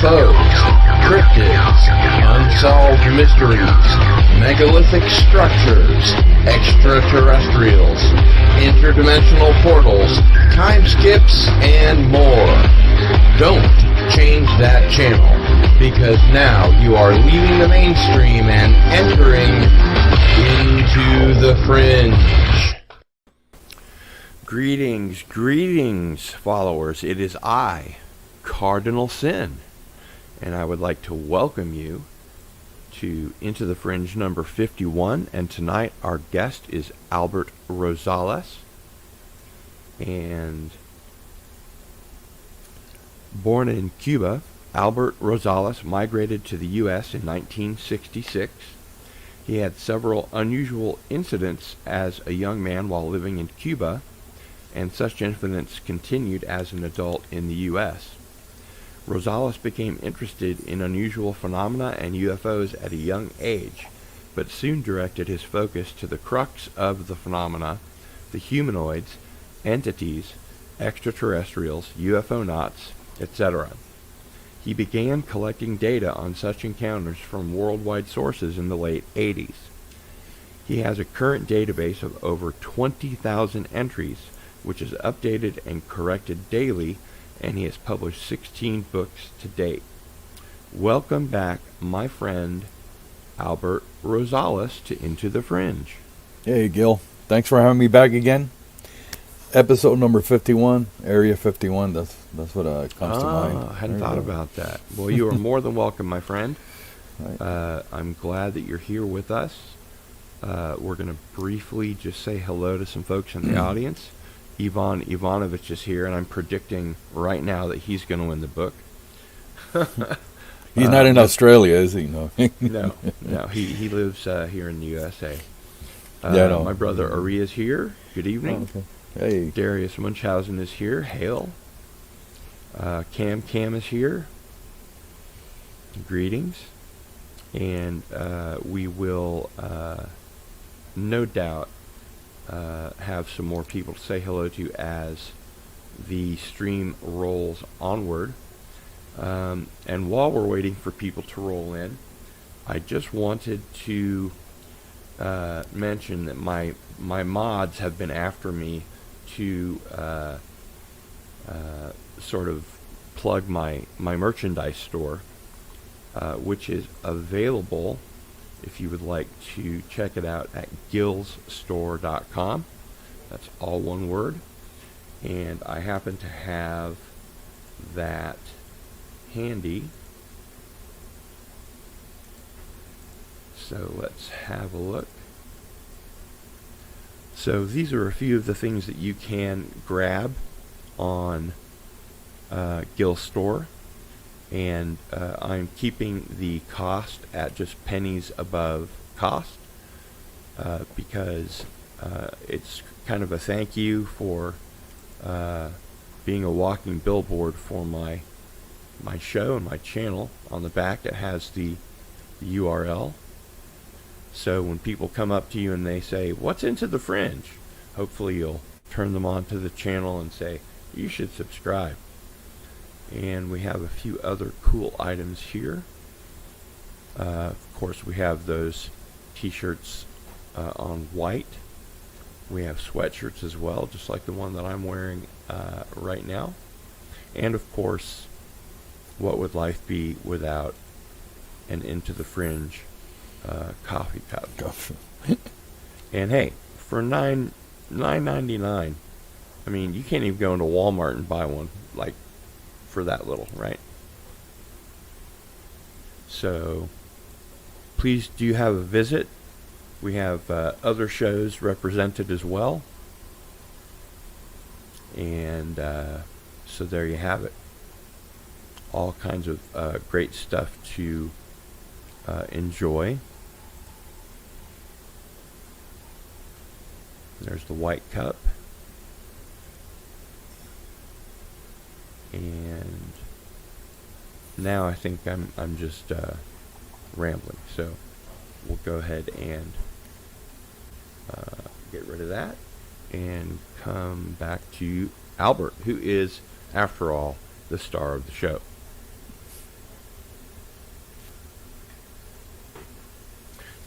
UFOs, cryptids, unsolved mysteries, megalithic structures, extraterrestrials, interdimensional portals, time skips, and more. Don't change that channel, because now you are leaving the mainstream and entering into the fringe. Greetings, followers. It is I, Cardinal Sin, and I would like to welcome you to Into the Fringe number 51, and tonight our guest is Albert Rosales, and born in Cuba, Albert Rosales migrated to the U.S. in 1966. He had several unusual incidents as a young man while living in Cuba, and such incidents continued as an adult in the U.S. Rosales became interested in unusual phenomena and UFOs at a young age, but soon directed his focus to the crux of the phenomena, the humanoids, entities, extraterrestrials, UFO-nauts, etc. He began collecting data on such encounters from worldwide sources in the late 80s. He has a current database of over 20,000 entries, which is updated and corrected daily, and he has published 16 books to date. Welcome back, my friend, Albert Rosales, to Into the Fringe. Hey, Gil. Thanks for having me back again. Episode number 51, Area 51, that's what comes to mind. I hadn't thought about that. Well, you are more than welcome, my friend. Right. I'm glad that you're here with us. We're going to briefly just say hello to some folks in the audience. Ivan Ivanovich is here, and I'm predicting right now that he's going to win the book. He's not in Australia, is he? No. No. He lives here in the USA. No. My brother Ari is here. Good evening. Oh, okay. Hey. Darius Munchausen is here. Hail. Cam is here. Greetings. And we will no doubt have some more people to say hello to as the stream rolls onward. And while we're waiting for people to roll in, I just wanted to mention that my mods have been after me to sort of plug my merchandise store, which is available if you would like to check it out at gillsstore.com. That's all one word. And I happen to have that handy. So let's have a look. So these are a few of the things that you can grab on Gill Store. And I'm keeping the cost at just pennies above cost because it's kind of a thank you for being a walking billboard for my show and my channel. On the back it has the URL. So when people come up to you and they say, "What's Into the Fringe?" hopefully you'll turn them on to the channel and say, "You should subscribe." And we have a few other cool items here. Of course, we have those t-shirts on white. We have sweatshirts as well, just like the one that I'm wearing right now. And of course, what would life be without an Into the Fringe coffee cup? And hey, for $9.99, I mean, you can't even go into Walmart and buy one like for that little, right? So please do have a visit. We have other shows represented as well, and so there you have it. All kinds of great stuff to enjoy. There's the white cup. And now I think I'm just rambling, so we'll go ahead and get rid of that and come back to Albert, who is, after all, the star of the show.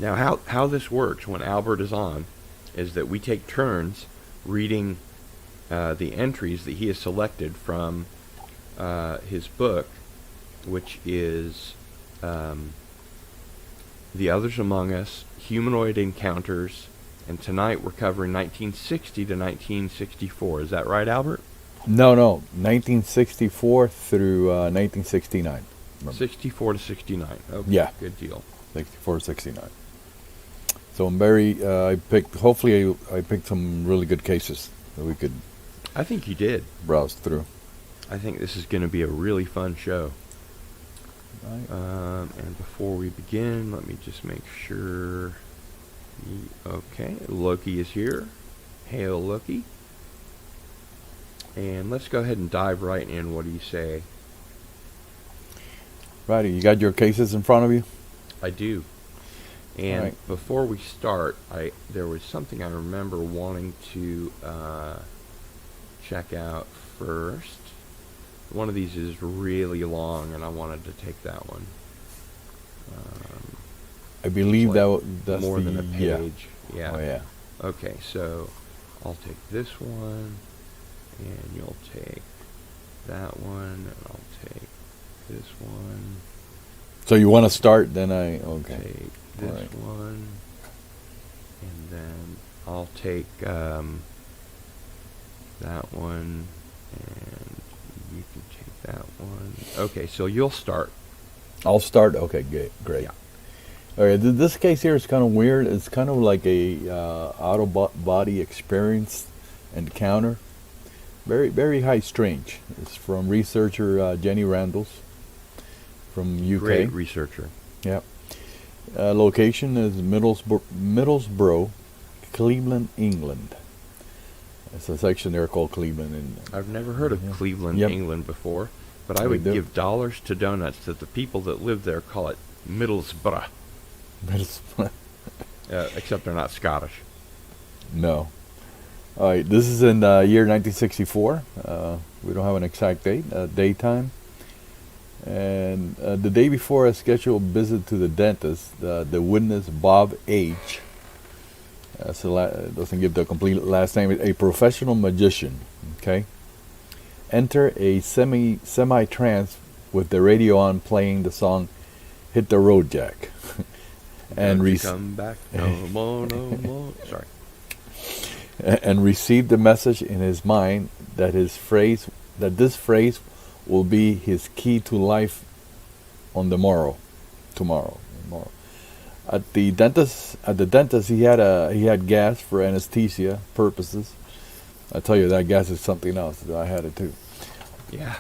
Now, how this works when Albert is on is that we take turns reading the entries that he has selected from his book, which is The Others Among Us, Humanoid Encounters, and tonight we're covering 1960 to 1964. Is that right, Albert? No, 1964 through 1969. 64 to 69. Okay, Yeah. good deal. 64, 69. So I'm very, hopefully I picked some really good cases that we could I think you did. browse through. I think this is going to be a really fun show. Right. And before we begin, let me just make sure. Okay, Loki is here. Hail, Loki. And let's go ahead and dive right in. What do you say? Righty, you got your cases in front of you? I do. And Right. before we start, there was something I remember wanting to check out first. One of these is really long, and I wanted to take that one. I believe Like that's more the, than a page. Yeah. Oh, yeah. Okay, so I'll take this one, and you'll take that one, and I'll take this one. So you want to start, then okay. Take this Alright. one, and then I'll take that one, and you can take that one. Okay, so you'll start. I'll start? Okay, great. Yeah. Okay, this case here is kind of weird. It's kind of like a out-of-body experience encounter. Very, very high strange. It's from researcher Jenny Randalls from UK. Great researcher. Yep. Location is Middlesbrough, Cleveland, England. It's a section there called Cleveland. I've never heard of Yeah. Cleveland, Yep. England before, but I We would do. give dollars to donuts that the people that live there call it Middlesbrough, except they're not Scottish. No. All right, this is in the year 1964. We don't have an exact date, daytime. And the day before a scheduled visit to the dentist, the witness, Bob H., doesn't give the complete last name, a professional magician, okay, enter a semi-trance with the radio on playing the song Hit the Road Jack. And and come back, no more, no more. Sorry. and received the message in his mind that this phrase will be his key to life on the morrow. At the dentist, he had gas for anesthesia purposes. I tell you, that gas is something else. I had it too. Yeah.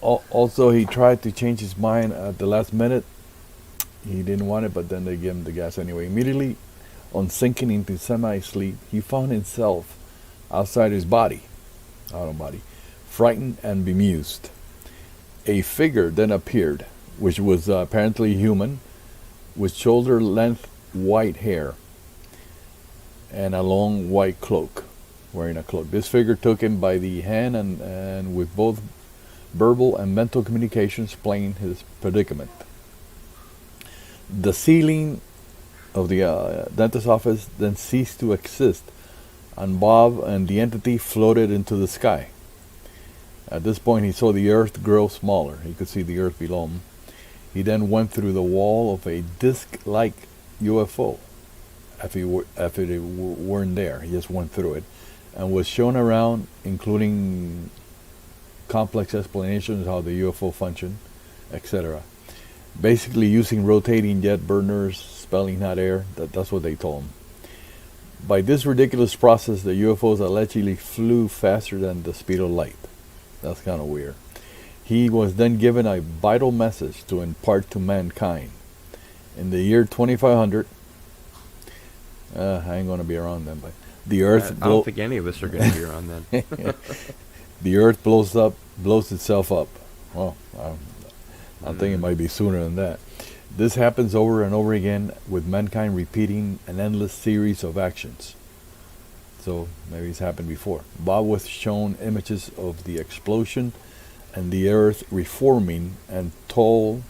Also, he tried to change his mind at the last minute. He didn't want it, but then they gave him the gas anyway. Immediately, on sinking into semi-sleep, he found himself outside his body, frightened and bemused. A figure then appeared, which was apparently human, with shoulder-length white hair and a long white cloak, wearing a cloak. This figure took him by the hand and with both verbal and mental communications explained his predicament. The ceiling of the dentist's office then ceased to exist, and Bob and the entity floated into the sky. At this point, he saw the earth grow smaller. He could see the earth below him. He then went through the wall of a disc-like UFO. If it weren't there, he just went through it, and was shown around, including complex explanations how the UFO functioned, etc. Basically, using rotating jet burners, spelling hot air. That's what they told him. By this ridiculous process, the UFOs allegedly flew faster than the speed of light. That's kind of weird. He was then given a vital message to impart to mankind. In the year 2500, I ain't going to be around then, but the Earth... I don't think any of us are going to be around then. The Earth blows itself up. Well, I think it might be sooner than that. This happens over and over again, with mankind repeating an endless series of actions. So maybe it's happened before. Bob was shown images of the explosion and the Earth reforming, and told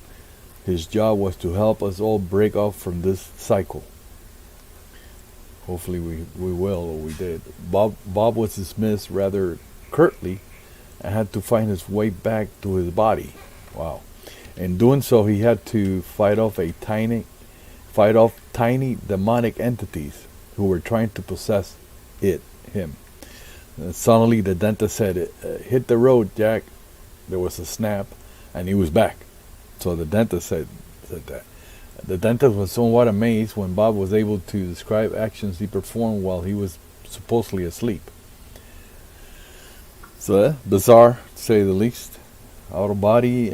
His job was to help us all break off from this cycle. Hopefully we will, or we did. Bob was dismissed rather curtly and had to find his way back to his body. Wow. In doing so, he had to fight off tiny demonic entities who were trying to possess him. And suddenly the dentist said, "Hit the road, Jack." There was a snap, and he was back. So the dentist said that. The dentist was somewhat amazed when Bob was able to describe actions he performed while he was supposedly asleep. So bizarre, to say the least. Out of body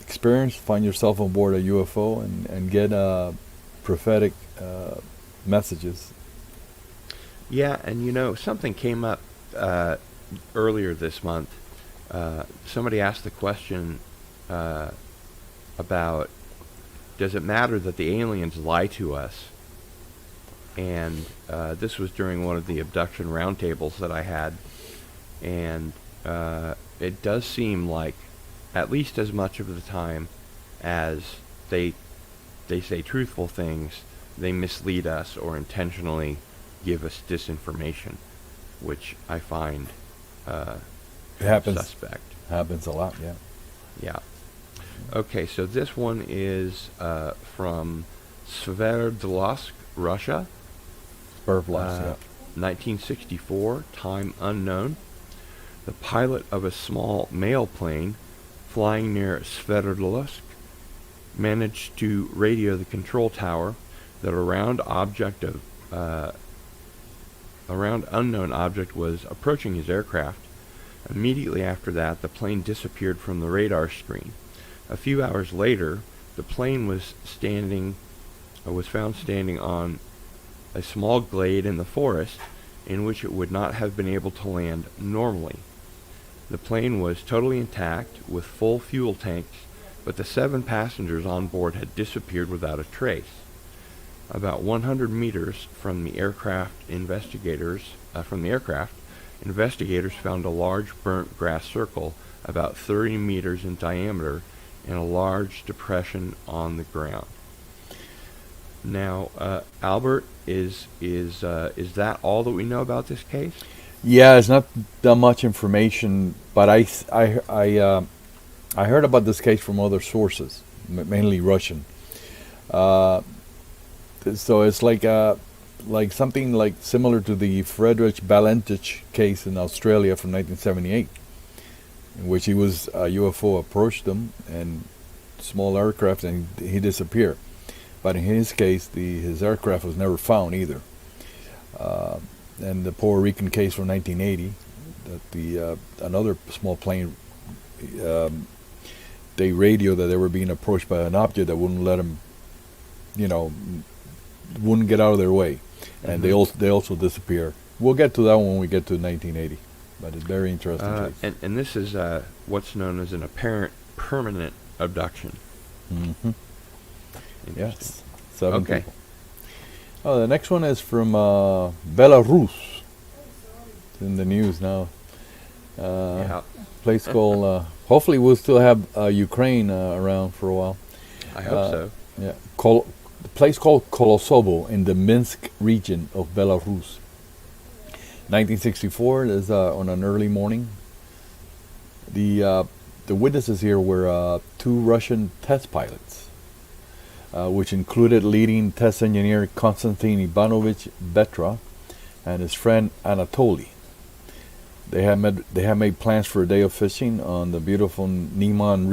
experience. Find yourself on board a UFO and get prophetic messages. Yeah, and something came up earlier this month. Somebody asked the question about, does it matter that the aliens lie to us? And this was during one of the abduction roundtables that I had. And it does seem like, at least as much of the time as they say truthful things, they mislead us or intentionally give us disinformation, which I find it happens. suspect. Happens a lot, yeah. Yeah. Okay, so this one is from Sverdlovsk, Russia. Sverdlovsk, yeah. 1964, time unknown. The pilot of a small mail plane flying near Sverdlovsk managed to radio the control tower that a round unknown object was approaching his aircraft. Immediately after that, the plane disappeared from the radar screen. A few hours later, the plane was found standing on a small glade in the forest in which it would not have been able to land normally. The plane was totally intact with full fuel tanks, but the 7 passengers on board had disappeared without a trace. About 100 meters from the aircraft, investigators found a large burnt grass circle about 30 meters in diameter in a large depression on the ground. Now, Albert, is that all that we know about this case? Yeah, it's not that much information, but I heard about this case from other sources, mainly Russian. So it's like something like similar to the Friedrich Balentich case in Australia from 1978, in which a UFO approached him and small aircraft, and he disappeared. But in his case, his aircraft was never found either. And the Puerto Rican case from 1980, that another small plane, they radioed that they were being approached by an object that wouldn't let them, wouldn't get out of their way, and they also disappeared. We'll get to that when we get to 1980, but it's very interesting case. And this is what's known as an apparent permanent abduction. Mm-hmm. Yes, 7 okay. people. Oh, the next one is from Belarus. It's in the news now. Yeah. Place called. Hopefully, we'll still have Ukraine around for a while. I hope so. Yeah, the place called Kolosovo in the Minsk region of Belarus. 1964 is on an early morning. The witnesses here were 2 Russian test pilots, which included leading test engineer Konstantin Ivanovich Betra and his friend Anatoly. They had made plans for a day of fishing on the beautiful Neman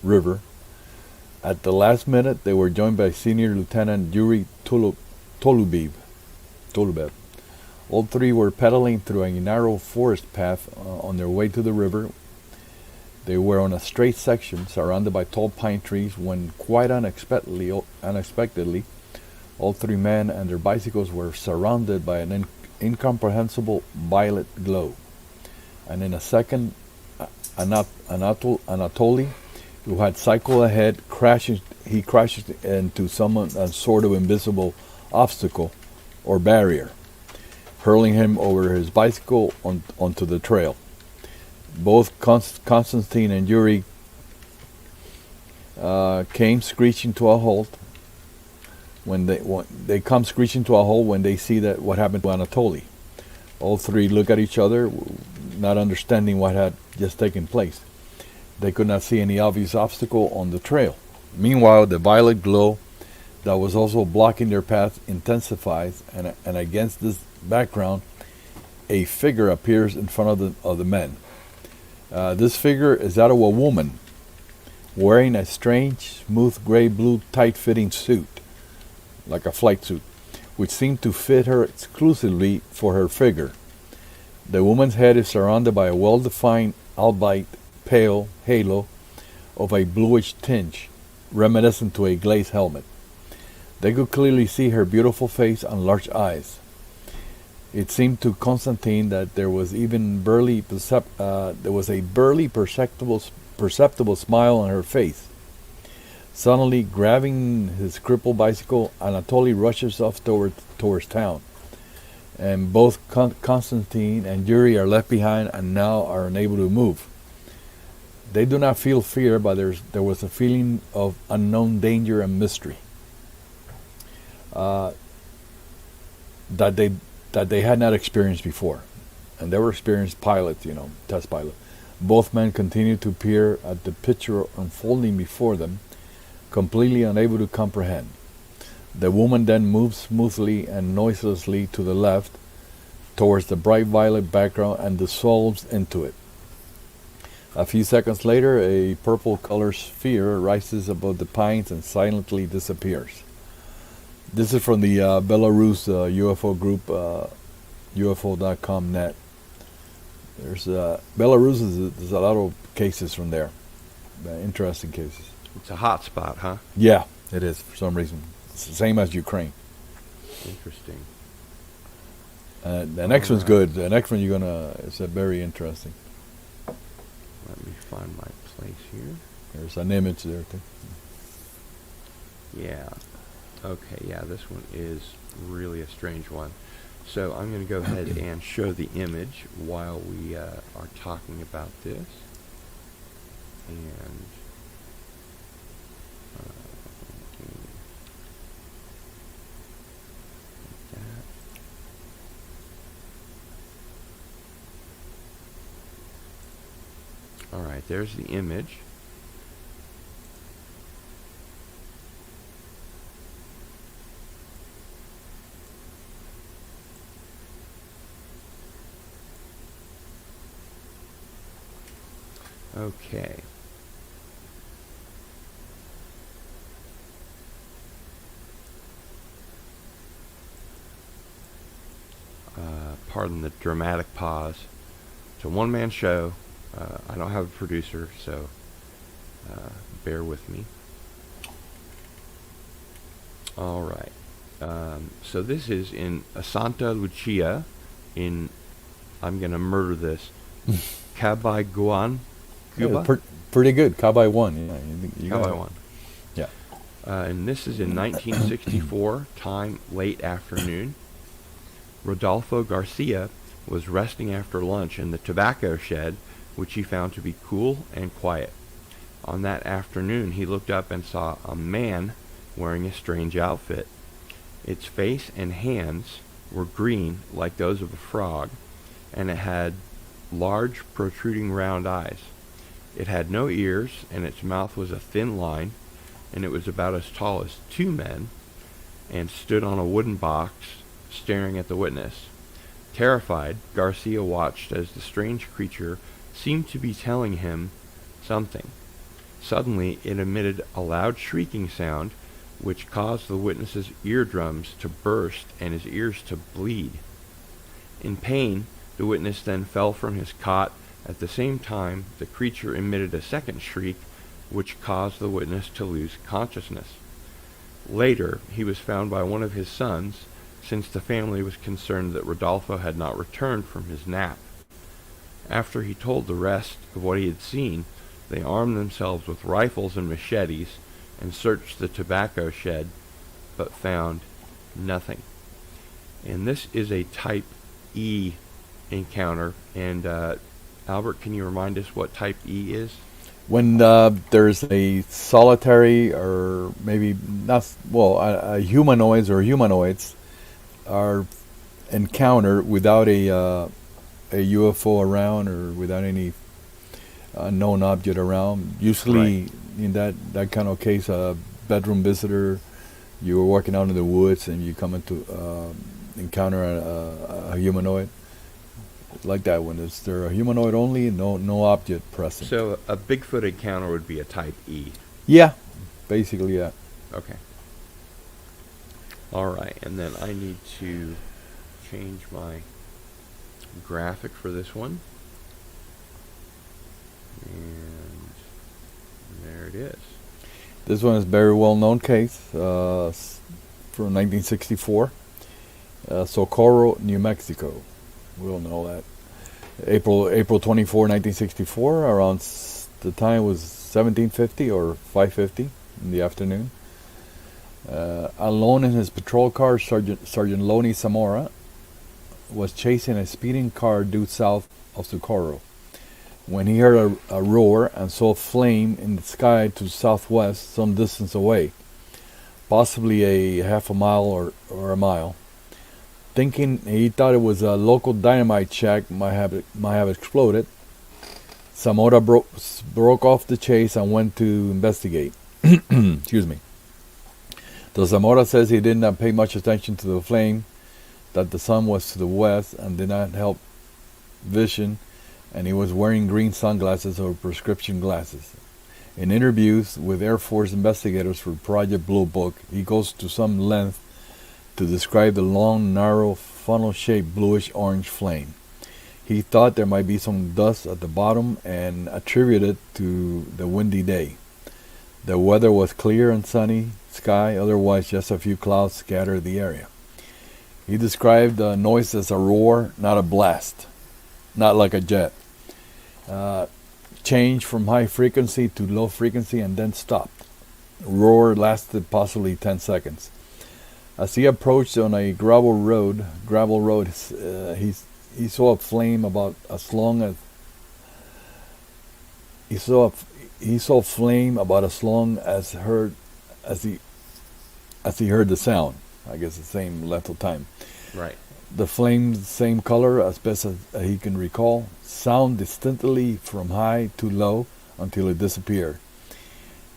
River. At the last minute, they were joined by Senior Lieutenant Yuri Tolubev. All 3 were pedaling through a narrow forest path on their way to the river. They were on a straight section surrounded by tall pine trees when, quite unexpectedly, all 3 men and their bicycles were surrounded by an incomprehensible violet glow. And in a second, Anatoly, who had cycled ahead, crashes into some sort of invisible obstacle or barrier, hurling him over his bicycle onto the trail. Both Konstantin and Yuri came screeching to a halt. When they come screeching to a halt when they see that what happened to Anatoly. All three look at each other, not understanding what had just taken place. They could not see any obvious obstacle on the trail. Meanwhile, the violet glow that was also blocking their path intensifies, and against this background, a figure appears in front of the men. This figure is that of a woman wearing a strange, smooth gray-blue, tight-fitting suit, like a flight suit, which seemed to fit her exclusively for her figure. The woman's head is surrounded by a well-defined, albeit pale, halo of a bluish tinge, reminiscent to a glazed helmet. They could clearly see her beautiful face and large eyes. It seemed to Constantine that there was a barely perceptible smile on her face. Suddenly, grabbing his crippled bicycle, Anatoly rushes off towards town. And both Constantine and Yuri are left behind and now are unable to move. They do not feel fear, but there was a feeling of unknown danger and mystery that they had not experienced before. And they were experienced pilots, test pilots. Both men continued to peer at the picture unfolding before them, completely unable to comprehend. The woman then moves smoothly and noiselessly to the left, towards the bright violet background, and dissolves into it. A few seconds later, a purple-colored sphere rises above the pines and silently disappears. This is from the Belarus UFO group, UFO.com net. There's Belarus. There's a lot of cases from there, interesting cases. It's a hot spot, huh? Yeah, it is for some reason. It's the same as Ukraine. Interesting. The next one's good. The next one it's very interesting. Let me find my place here. There's an image there too. Yeah. Okay, yeah, this one is really a strange one. So I'm going to go ahead and show the image while we are talking about this. And Alright, there's the image. Okay. Pardon the dramatic pause. It's a one-man show. I don't have a producer, so bear with me. All right. So this is in Santa Lucia in, I'm going to murder this, Cabaiguan, Cuba? Yeah, pretty good. Cabai 1. Yeah, you got Cabai it. 1. Yeah. And this is in 1964, time late afternoon. Rodolfo Garcia was resting after lunch in the tobacco shed, which he found to be cool and quiet. On that afternoon, he looked up and saw a man wearing a strange outfit. Its face and hands were green like those of a frog, and it had large, protruding round eyes. It had no ears, and its mouth was a thin line, and it was about as tall as two men, and stood on a wooden box, staring at the witness. Terrified, Garcia watched as the strange creature seemed to be telling him something. Suddenly, it emitted a loud shrieking sound, which caused the witness's eardrums to burst and his ears to bleed. In pain, the witness then fell from his cot. At the same time, the creature emitted a second shriek, which caused the witness to lose consciousness. Later, he was found by one of his sons, since the family was concerned that Rodolfo had not returned from his nap. After he told the rest of what he had seen, they armed themselves with rifles and machetes and searched the tobacco shed, but found nothing. And this is a Type E encounter. And Albert, can you remind us what Type E is? When there's a solitary or maybe not, humanoids or humanoids are encountered without a UFO around or without any known object around. Usually, in that kind of case, a bedroom visitor, you were walking out in the woods and you come into encounter a humanoid. Like that one, is there a humanoid only, no object present? So a Bigfoot encounter would be a type E. Yeah, basically, yeah. Okay. All right, and then I need to change my graphic for this one. And there it is. This one is a very well-known case from 1964. Socorro, New Mexico. We all know that. April 24, 1964, around the time was 1750 or 5:50 in the afternoon. Alone in his patrol car, Sergeant Lonnie Zamora was chasing a speeding car due south of Socorro when he heard a roar and saw flame in the sky to southwest some distance away, possibly a half a mile or a mile. He thought it was a local dynamite shack might have exploded. Zamora broke off the chase and went to investigate. Excuse me. Though Zamora says he did not pay much attention to the flame, that the sun was to the west and did not help vision, and he was wearing green sunglasses or prescription glasses. In interviews with Air Force investigators for Project Blue Book, he goes to some length to describe the long, narrow, funnel-shaped bluish-orange flame. He thought there might be some dust at the bottom and attributed it to the windy day. The weather was clear and sunny sky, otherwise just a few clouds scattered the area. He described the noise as a roar, not a blast, not like a jet. Changed from high frequency to low frequency and then stopped. Roar lasted possibly 10 seconds. As he approached on a gravel road, he saw a flame about as long as he saw flame about as long as he heard the sound. I guess the same length of time. Right. The flame, same color as best as he can recall, sound distinctly from high to low until it disappeared.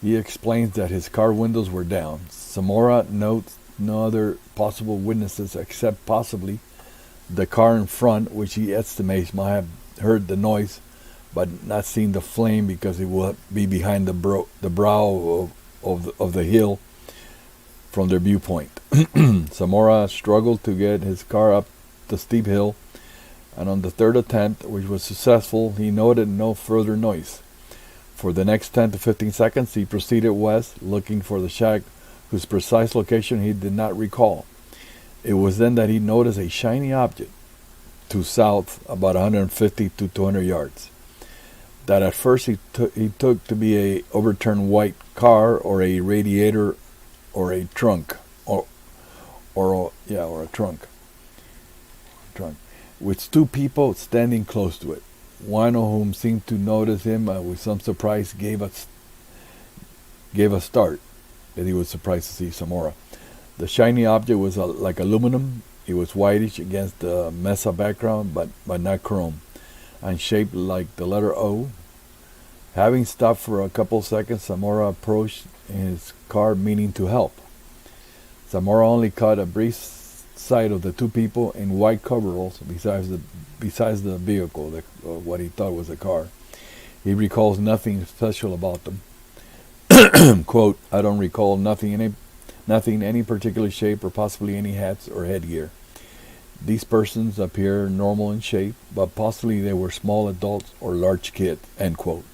He explains that his car windows were down. Zamora notes no other possible witnesses except possibly the car in front, which he estimates might have heard the noise but not seen the flame because it would be behind the brow of the hill from their viewpoint. Zamora struggled to get his car up the steep hill, and on the third attempt, which was successful, he noted no further noise. For the next 10 to 15 seconds, he proceeded west, looking for the shack whose precise location he did not recall. It was then that he noticed a shiny object to south about 150 to 200 yards. That at first he took to be a overturned white car or a radiator or a trunk or a trunk with two people standing close to it. One of whom seemed to notice him with some surprise gave a start that he was surprised to see Zamora. The shiny object was like aluminum. It was whitish against the mesa background, but not chrome, and shaped like the letter O. Having stopped for a couple seconds, Zamora approached in his car, meaning to help. Zamora only caught a brief sight of the two people in white coveralls besides the vehicle, what he thought was a car. He recalls nothing special about them. Quote, I don't recall nothing any particular shape or possibly any hats or headgear. These persons appear normal in shape, but possibly they were small adults or large kids, end quote.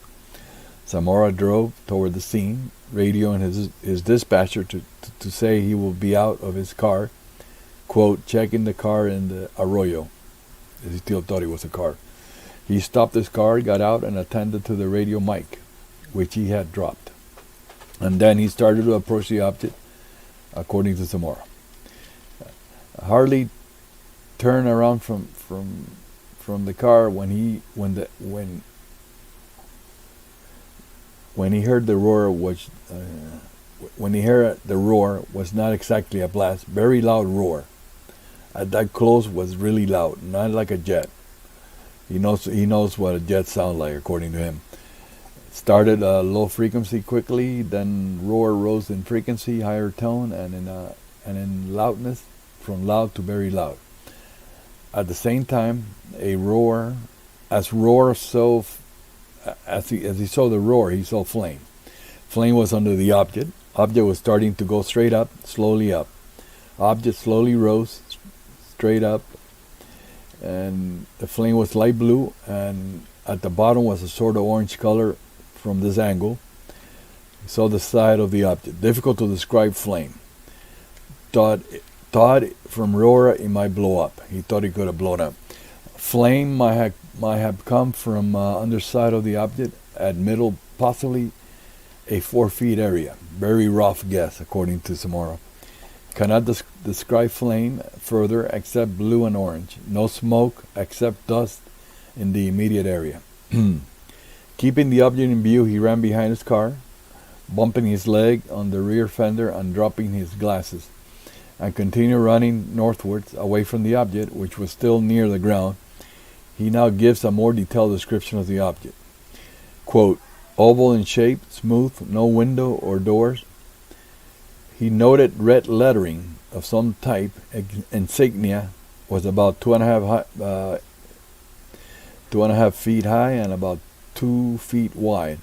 Zamora drove toward the scene, radioing his dispatcher to say he will be out of his car, quote, checking the car in the arroyo. He still thought it was a car. He stopped his car, got out, and attended to the radio mic, which he had dropped. And then he started to approach the object, according to Zamora. Hardly turned around from the car when When he heard the roar, was not exactly a blast, very loud roar. At that close was really loud, not like a jet. He knows what a jet sounds like, according to him. Started low frequency quickly, then roar rose in frequency, higher tone, and in loudness, from loud to very loud. At the same time, as he saw the roar, he saw flame. Flame was under the object. Object was starting to go straight up, slowly up. Object slowly rose, straight up, and the flame was light blue, and at the bottom was a sort of orange color from this angle. He saw the side of the object. Difficult to describe flame. Thought from roar it might blow up. He thought he could have blown up. Flame might have come from underside of the object at middle, possibly a 4 feet area. Very rough guess, according to Socorro. Cannot describe flame further except blue and orange. No smoke except dust in the immediate area. Keeping the object in view, he ran behind his car, bumping his leg on the rear fender and dropping his glasses, and continued running northwards away from the object, which was still near the ground. He now gives a more detailed description of the object. Quote, oval in shape, smooth, no window or doors. He noted red lettering of some type. Insignia was about 2.5 feet high and about 2 feet wide.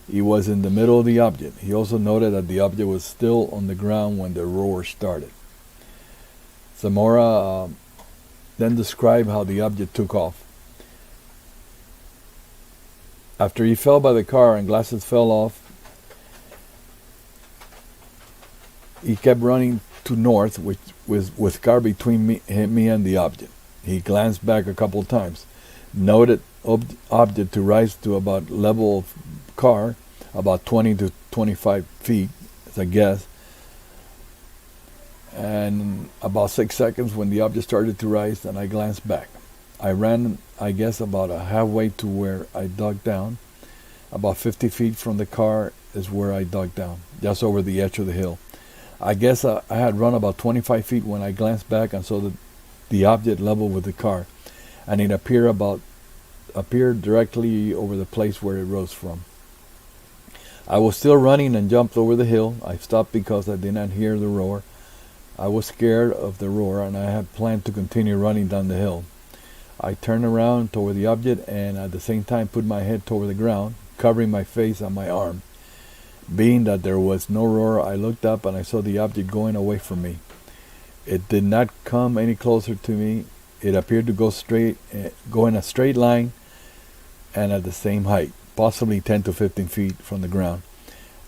He was in the middle of the object. He also noted that the object was still on the ground when the roar started. Zamora then described how the object took off. After he fell by the car and glasses fell off, he kept running to north, which was with car between me and the object. He glanced back a couple of times, noted object to rise to about level of car, about 20 to 25 feet, as a guess. And about 6 seconds when the object started to rise, and I glanced back. I ran, I guess, about halfway to where I dug down. About 50 feet from the car is where I dug down, just over the edge of the hill. I guess I had run about 25 feet when I glanced back and saw the object level with the car, and it appeared directly over the place where it rose from. I was still running and jumped over the hill. I stopped because I did not hear the roar. I was scared of the roar, and I had planned to continue running down the hill. I turned around toward the object and at the same time put my head toward the ground, covering my face and my arm. Being that there was no roar, I looked up and I saw the object going away from me. It did not come any closer to me. It appeared to go in a straight line and at the same height, possibly 10 to 15 feet from the ground.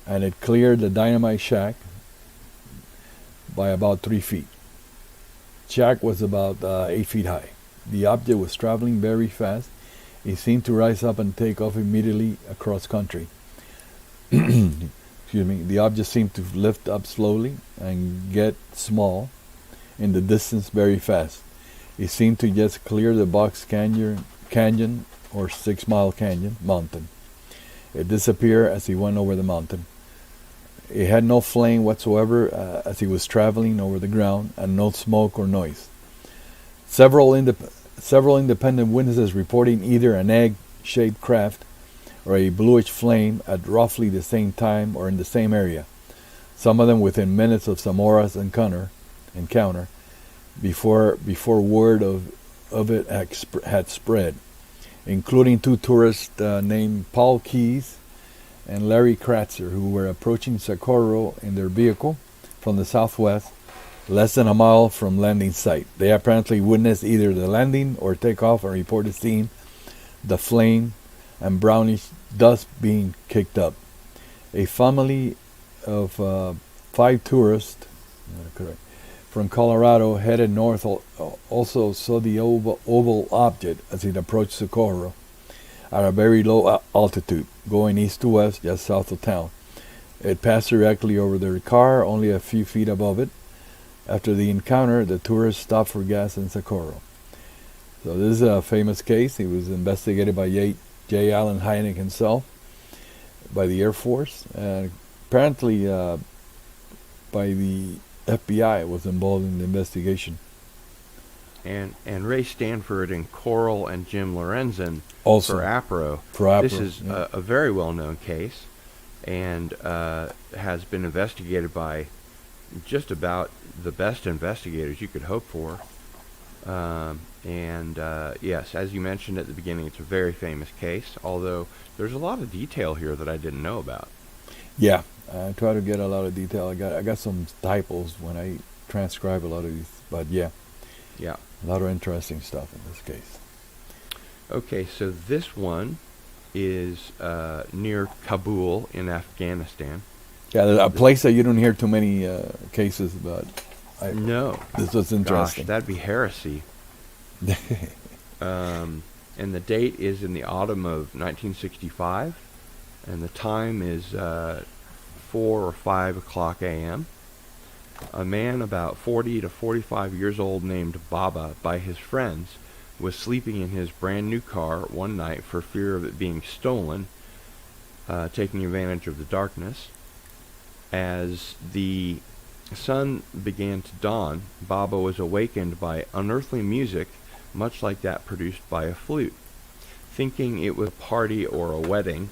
And it cleared the dynamite shack by about 3 feet. Shack was about 8 feet high. The object was traveling very fast. It seemed to rise up and take off immediately across country. Excuse me. The object seemed to lift up slowly and get small in the distance very fast. It seemed to just clear the Box Canyon or 6 Mile Canyon mountain. It disappeared as he went over the mountain. It had no flame whatsoever as he was traveling over the ground, and no smoke or noise. Several independent witnesses reporting either an egg-shaped craft or a bluish flame at roughly the same time or in the same area, some of them within minutes of Zamora's encounter, before word of it had spread, including 2 tourists named Paul Keyes and Larry Kratzer, who were approaching Socorro in their vehicle from the southwest, less than a mile from landing site. They apparently witnessed either the landing or takeoff and reported seeing the flame and brownish dust being kicked up. A family of 5 tourists from Colorado headed north also saw the oval object as it approached Socorro at a very low altitude, going east to west just south of town. It passed directly over their car, only a few feet above it. After the encounter, the tourists stopped for gas in Socorro. So this is a famous case. It was investigated by J. Allen Hynek himself. by the Air Force, and apparently by the FBI was involved in the investigation. And Ray Stanford and Coral and Jim Lorenzen Also for APRO. for APRO, This is yeah. a very well-known case, and has been investigated by just about the best investigators you could hope for. Yes, as you mentioned at the beginning, it's a very famous case, although there's a lot of detail here that I didn't know about. Yeah, I try to get a lot of detail. I got some typos when I transcribe a lot of these, but yeah, Yeah. a lot of interesting stuff in this case. Okay, so this one is near Kabul in Afghanistan. Yeah, a place that you don't hear too many cases about. No. This was interesting. Gosh, that'd be heresy. And the date is in the autumn of 1965, and the time is 4 or 5 o'clock a.m. A man about 40 to 45 years old named Baba by his friends was sleeping in his brand new car one night for fear of it being stolen, taking advantage of the darkness. As the sun began to dawn, Baba was awakened by unearthly music much like that produced by a flute. Thinking it was a party or a wedding,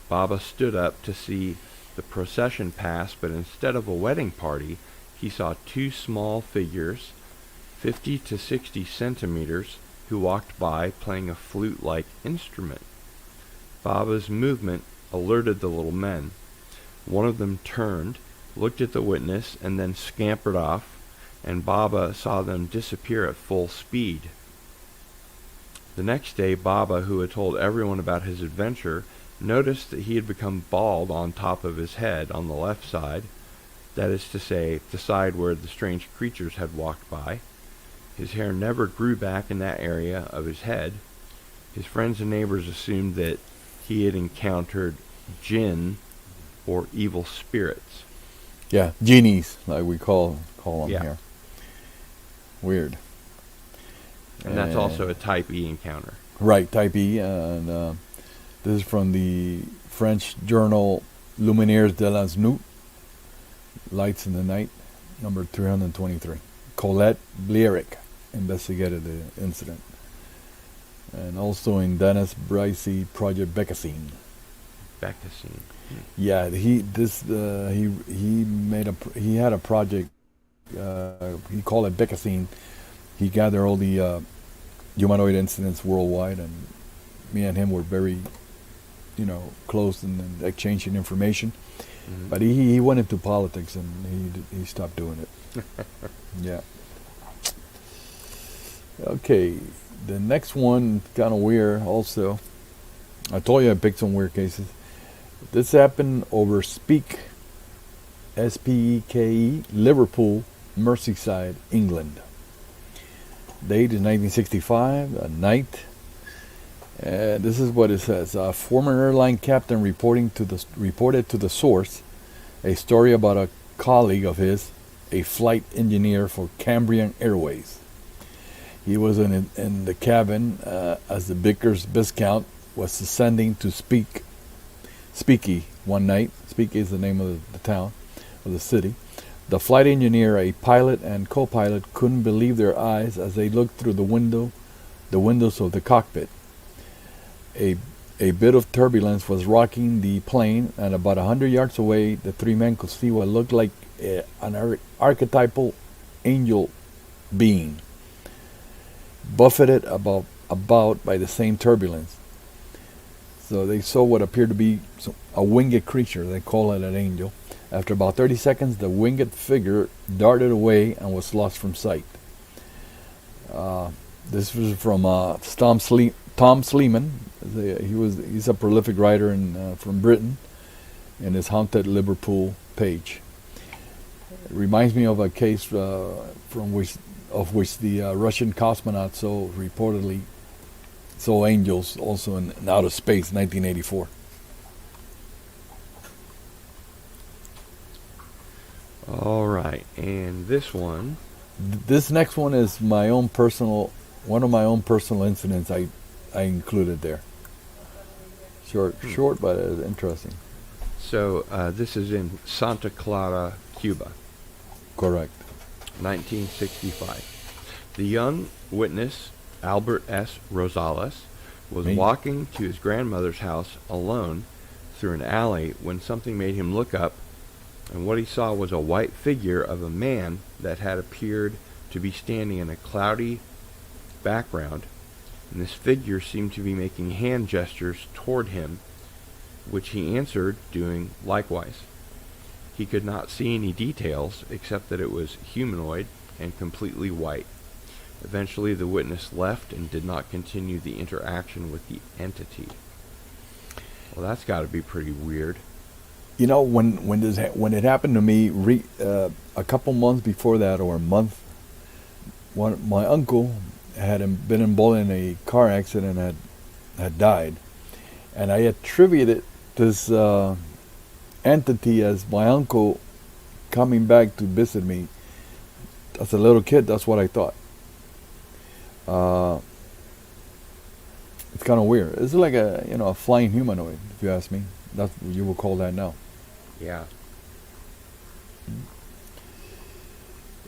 Baba stood up to see the procession pass, but instead of a wedding party, he saw two small figures, 50 to 60 centimeters, who walked by playing a flute-like instrument. Baba's movement alerted the little men. One of them turned, looked at the witness, and then scampered off, and Baba saw them disappear at full speed. The next day, Baba, who had told everyone about his adventure, noticed that he had become bald on top of his head on the left side, that is to say, the side where the strange creatures had walked by. His hair never grew back in that area of his head. His friends and neighbors assumed that he had encountered jinn, or evil spirits. Yeah, genies, like we call them Yeah. here. Weird. And that's also a type E encounter. Right, type E, and this is from the French journal Luminaires de la Nuit, Lights in the Night, number 323. Colette Blierick investigated the incident. And also in Dennis Bricey Project Beccassine. Beccassine. Yeah, he had a project. He called it Beccassine. He gathered all the humanoid incidents worldwide, and me and him were very, close in exchanging information. Mm-hmm. But he went into politics, and he stopped doing it. Yeah. Okay, the next one kind of weird. Also, I told you I picked some weird cases. This happened over Speke, Speke, Liverpool, Merseyside, England. Date is 1965, a night. This is what it says. A former airline captain reported to the source a story about a colleague of his, a flight engineer for Cambrian Airways. He was in the cabin as the Vickers Viscount was ascending to Speke one night. Speke is the name of the town, of the city. The flight engineer, a pilot, and co-pilot couldn't believe their eyes as they looked through the windows of the cockpit. A bit of turbulence was rocking the plane, and about 100 yards away, the three men could see what looked like an archetypal angel being, buffeted about by the same turbulence. So they saw what appeared to be a winged creature. They call it an angel. After about 30 seconds, the winged figure darted away and was lost from sight. This was from Tom Sleeman. He's a prolific writer from Britain, in his Haunted Liverpool page. It reminds me of a case of which the Russian cosmonauts reportedly saw angels also in outer space, 1984. All right, and this one. This next one is one of my own personal incidents I included there. Short, but interesting. So this is in Santa Clara, Cuba, Correct. 1965. The young witness, Albert S. Rosales, was Me? walking to his grandmother's house alone through an alley when something made him look up, and what he saw was a white figure of a man that had appeared to be standing in a cloudy background, and this figure seemed to be making hand gestures toward him, which he answered, doing likewise. He could not see any details except that it was humanoid and completely white. Eventually the witness left and did not continue the interaction with the entity. Well, that's got to be pretty weird. You know, when it happened to me a couple months before that, or a month, my uncle had been involved in a car accident and had died, and I attributed this entity as my uncle coming back to visit me. As a little kid, that's what I thought. It's kind of weird. It's like a flying humanoid, if you ask me. That's what you would call that now. Yeah.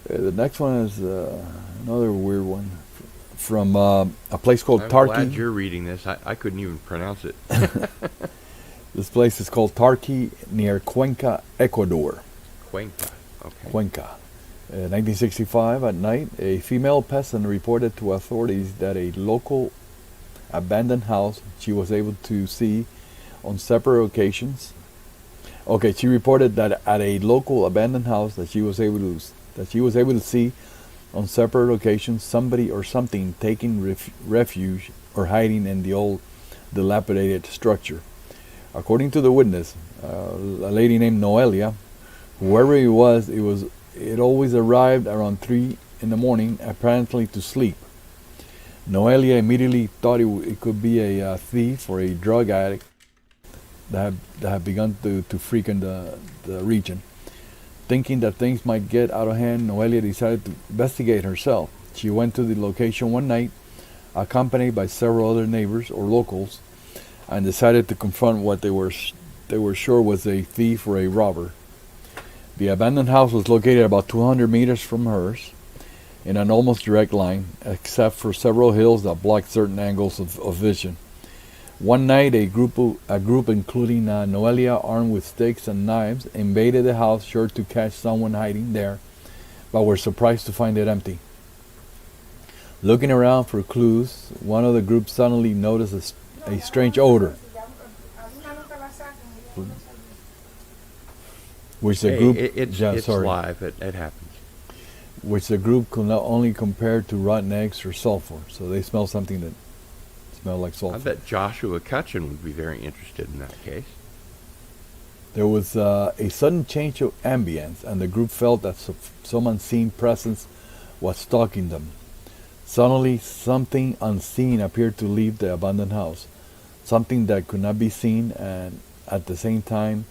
The next one is another weird one from a place called I'm Tarqui. glad you're reading this. I couldn't even pronounce it. This place is called Tarqui near Cuenca, Ecuador. Cuenca. Okay. Cuenca. 1965, at night, a female peasant reported to authorities that a local abandoned house she was able to see on separate occasions. Okay, she reported that at a local abandoned house that she was able to see on separate occasions somebody or something taking refuge or hiding in the old dilapidated structure. According to the witness, a lady named Noelia, whoever it always arrived around 3 in the morning, apparently to sleep. Noelia immediately thought it could be a thief or a drug addict that had begun to frequent the region. Thinking that things might get out of hand, Noelia decided to investigate herself. She went to the location one night, accompanied by several other neighbors or locals, and decided to confront what they were sure was a thief or a robber. The abandoned house was located about 200 meters from hers, in an almost direct line, except for several hills that blocked certain angles of vision. One night, a group including Noelia, armed with sticks and knives, invaded the house, sure to catch someone hiding there, but were surprised to find it empty. Looking around for clues, one of the group suddenly noticed a strange odor, which the group it's live. It happens. Which the group could not only compare to rotten eggs or sulfur. So they smell something that smelled like sulfur. I bet Joshua Cutchin would be very interested in that case. There was a sudden change of ambience, and the group felt that some unseen presence was stalking them. Suddenly, something unseen appeared to leave the abandoned house. Something that could not be seen, and at the same time,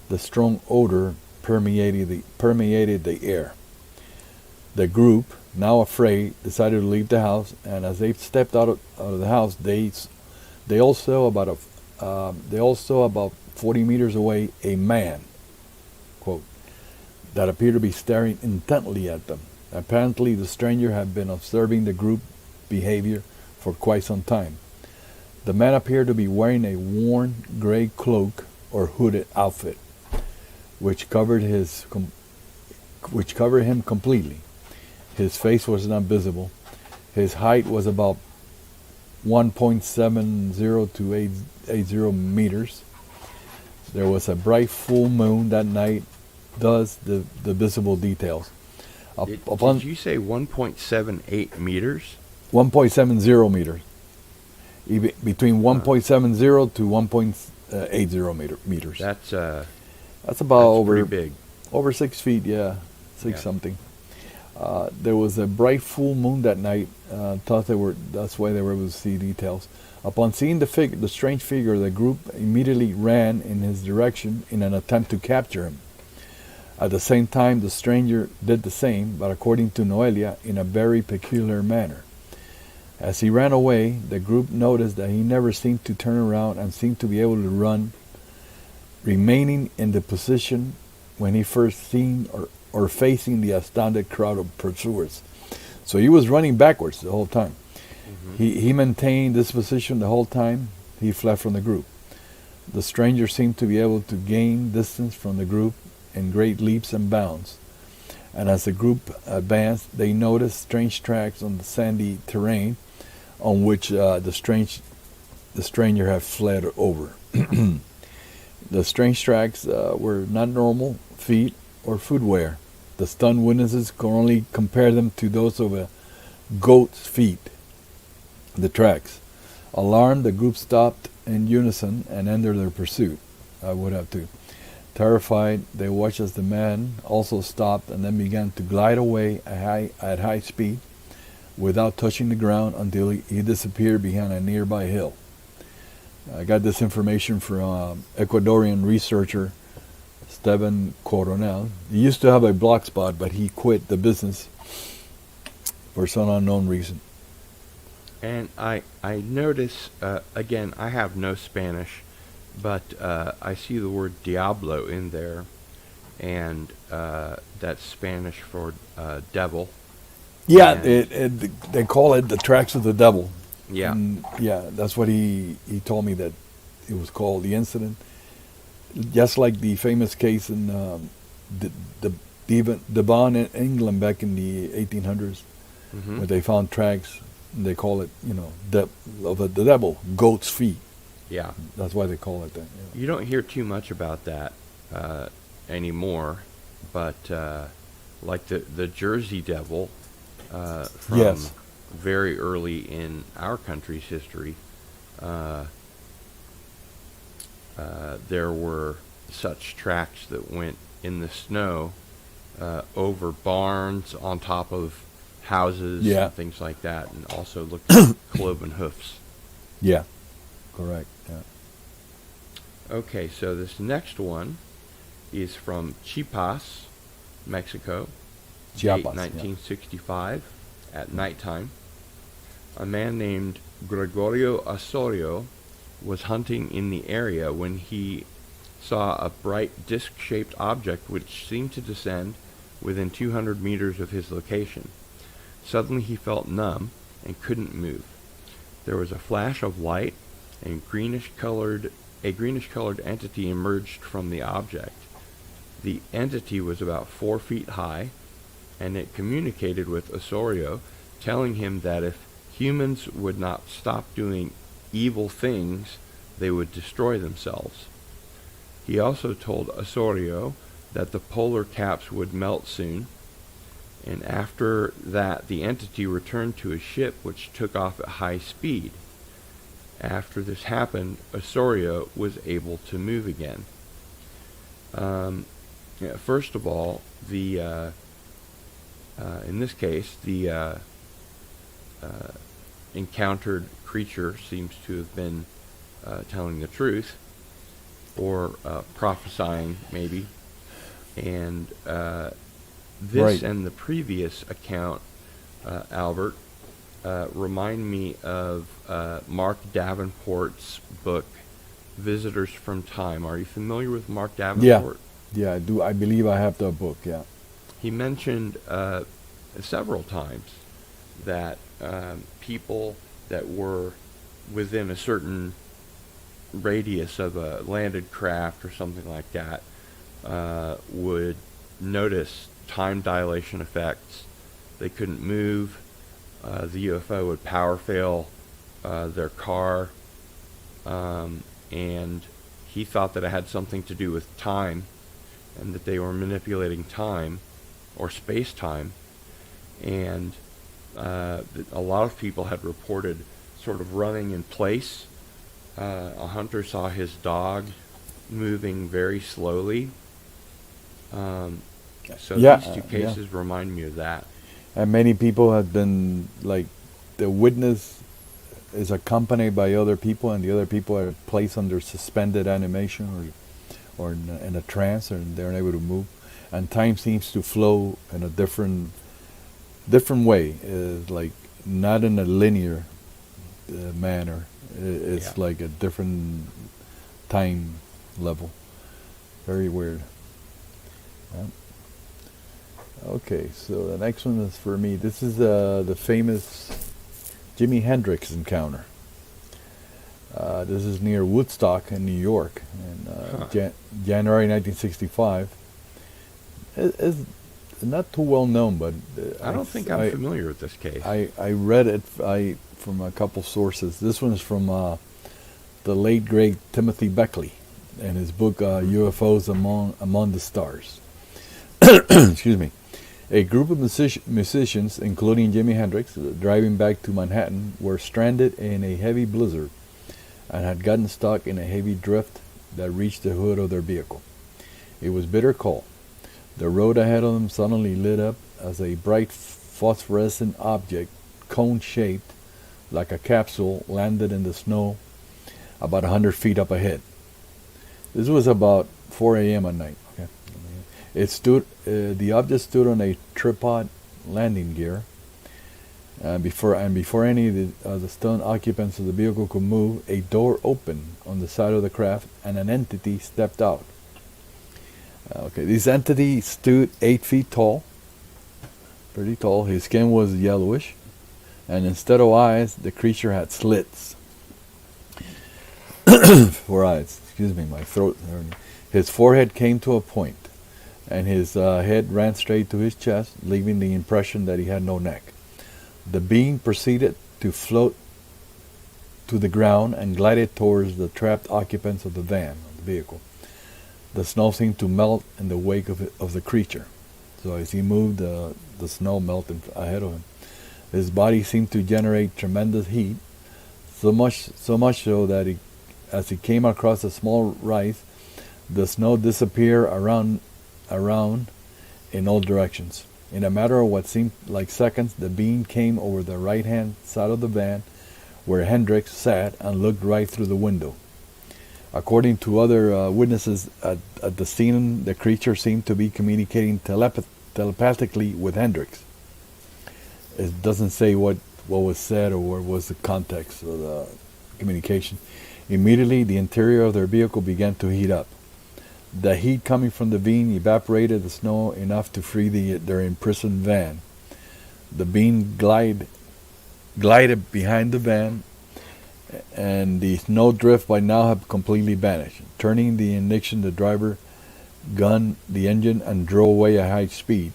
the strong odor permeated the air. The group, now afraid, decided to leave the house, and as they stepped out of the house, they also about 40 meters away a man, quote, that appeared to be staring intently at them. Apparently, the stranger had been observing the group behavior for quite some time. The man appeared to be wearing a worn gray cloak or hooded outfit, which covered him completely. His face was not visible. His height was about 1.70 to 80 meters. There was a bright full moon that night, thus the visible details. Did you say 1.78 meters? 1.70 meters. Between 1.70 to 1.80 meters. That's about pretty big. Over 6 feet, yeah, six Yeah. something. There was a bright full moon that night. That's why they were able to see details. Upon seeing the strange figure, the group immediately ran in his direction in an attempt to capture him. At the same time, the stranger did the same, but according to Noelia, in a very peculiar manner. As he ran away, the group noticed that he never seemed to turn around and seemed to be able to run remaining in the position when he first seen or facing the astounded crowd of pursuers. So he was running backwards the whole time. He maintained this position the whole time he fled from the group. The stranger seemed to be able to gain distance from the group in great leaps and bounds. And as the group advanced, they noticed strange tracks on the sandy terrain on which the stranger had fled over. The strange tracks were not normal feet or footwear. The stunned witnesses could only compare them to those of a goat's feet. The tracks. Alarmed, the group stopped in unison and ended their pursuit. I would have too. Terrified, they watched as the man also stopped and then began to glide away at high speed without touching the ground until he disappeared behind a nearby hill. I got this information from Ecuadorian researcher Esteban Cardinal. He used to have a blog spot, but he quit the business for some unknown reason. And I notice, again, I have no Spanish, but I see the word Diablo in there, and that's Spanish for devil. Yeah, they call it the tracks of the devil. Yeah. And yeah, that's what he told me that it was called, the incident. Just like the famous case in Devon in England back in the 1800s, where they found tracks. They call it, the devil, goat's feet. Yeah. That's why they call it that. Yeah. You don't hear too much about that anymore, but like the Jersey Devil from Yes. very early in our country's history, there were such tracks that went in the snow over barns, on top of houses, and things like that, and also looked like cloven hoofs. Yeah, correct. Yeah. Okay, so this next one is from Chiapas, Mexico, date 1965, at nighttime. A man named Gregorio Osorio was hunting in the area when he saw a bright disc-shaped object which seemed to descend within 200 meters of his location. Suddenly he felt numb and couldn't move. There was a flash of light, and a greenish-colored entity emerged from the object. The entity was about 4 feet high, and it communicated with Osorio, telling him that if humans would not stop doing evil things, they would destroy themselves. He also told Osorio that the polar caps would melt soon, and after that the entity returned to his ship, which took off at high speed. After this happened, Osorio was able to move again. First of all, in this case, the encountered creature seems to have been telling the truth, or prophesying, maybe. And this and the previous account, Albert, remind me of Mark Davenport's book, Visitors from Time. Are you familiar with Mark Davenport? Yeah, I do. I believe I have the book, yeah. He mentioned several times that people that were within a certain radius of a landed craft or something like that would notice time dilation effects. They couldn't move. The UFO would power fail their car, and he thought that it had something to do with time, and that they were manipulating time or space-time. And a lot of people had reported sort of running in place. A hunter saw his dog moving very slowly. So these two cases remind me of that. And many people have been, like, the witness is accompanied by other people, and the other people are placed under suspended animation or in a trance, and they're unable to move. And time seems to flow in a different way, like not in a linear manner. It's like a different time level. Very weird. Yeah. Okay, so the next one is for me. This is the famous Jimi Hendrix encounter. This is near Woodstock in New York in January 1965. It's not too well known, but I don't think I'm familiar with this case. I read it from a couple sources. This one is from the late great Timothy Beckley in his book UFOs Among the Stars. Excuse me. A group of musicians, including Jimi Hendrix, driving back to Manhattan, were stranded in a heavy blizzard and had gotten stuck in a heavy drift that reached the hood of their vehicle. It was bitter cold. The road ahead of them suddenly lit up as a bright phosphorescent object, cone-shaped, like a capsule, landed in the snow about 100 feet up ahead. This was about 4 a.m. at night. Okay. The object stood on a tripod landing gear. Before any of the stunned occupants of the vehicle could move, a door opened on the side of the craft, and an entity stepped out. This entity stood 8 feet tall, pretty tall. His skin was yellowish, and instead of eyes, the creature had slits for eyes. Excuse me, my throat. His forehead came to a point, and his head ran straight to his chest, leaving the impression that he had no neck. The being proceeded to float to the ground and glided towards the trapped occupants of the van, of the vehicle. The snow seemed to melt in the wake of the creature. So as he moved, the snow melted ahead of him. His body seemed to generate tremendous heat, so much so that as he came across a small rise, the snow disappeared around in all directions. In a matter of what seemed like seconds, the being came over the right-hand side of the van where Hendrix sat and looked right through the window. According to other witnesses at the scene, the creature seemed to be communicating telepathically with Hendrix. It doesn't say what was said or what was the context of the communication. Immediately, the interior of their vehicle began to heat up. The heat coming from the beam evaporated the snow enough to free their imprisoned van. The beam glided behind the van, and the snow drift by now had completely vanished. Turning the ignition, the driver gunned the engine and drove away at high speed.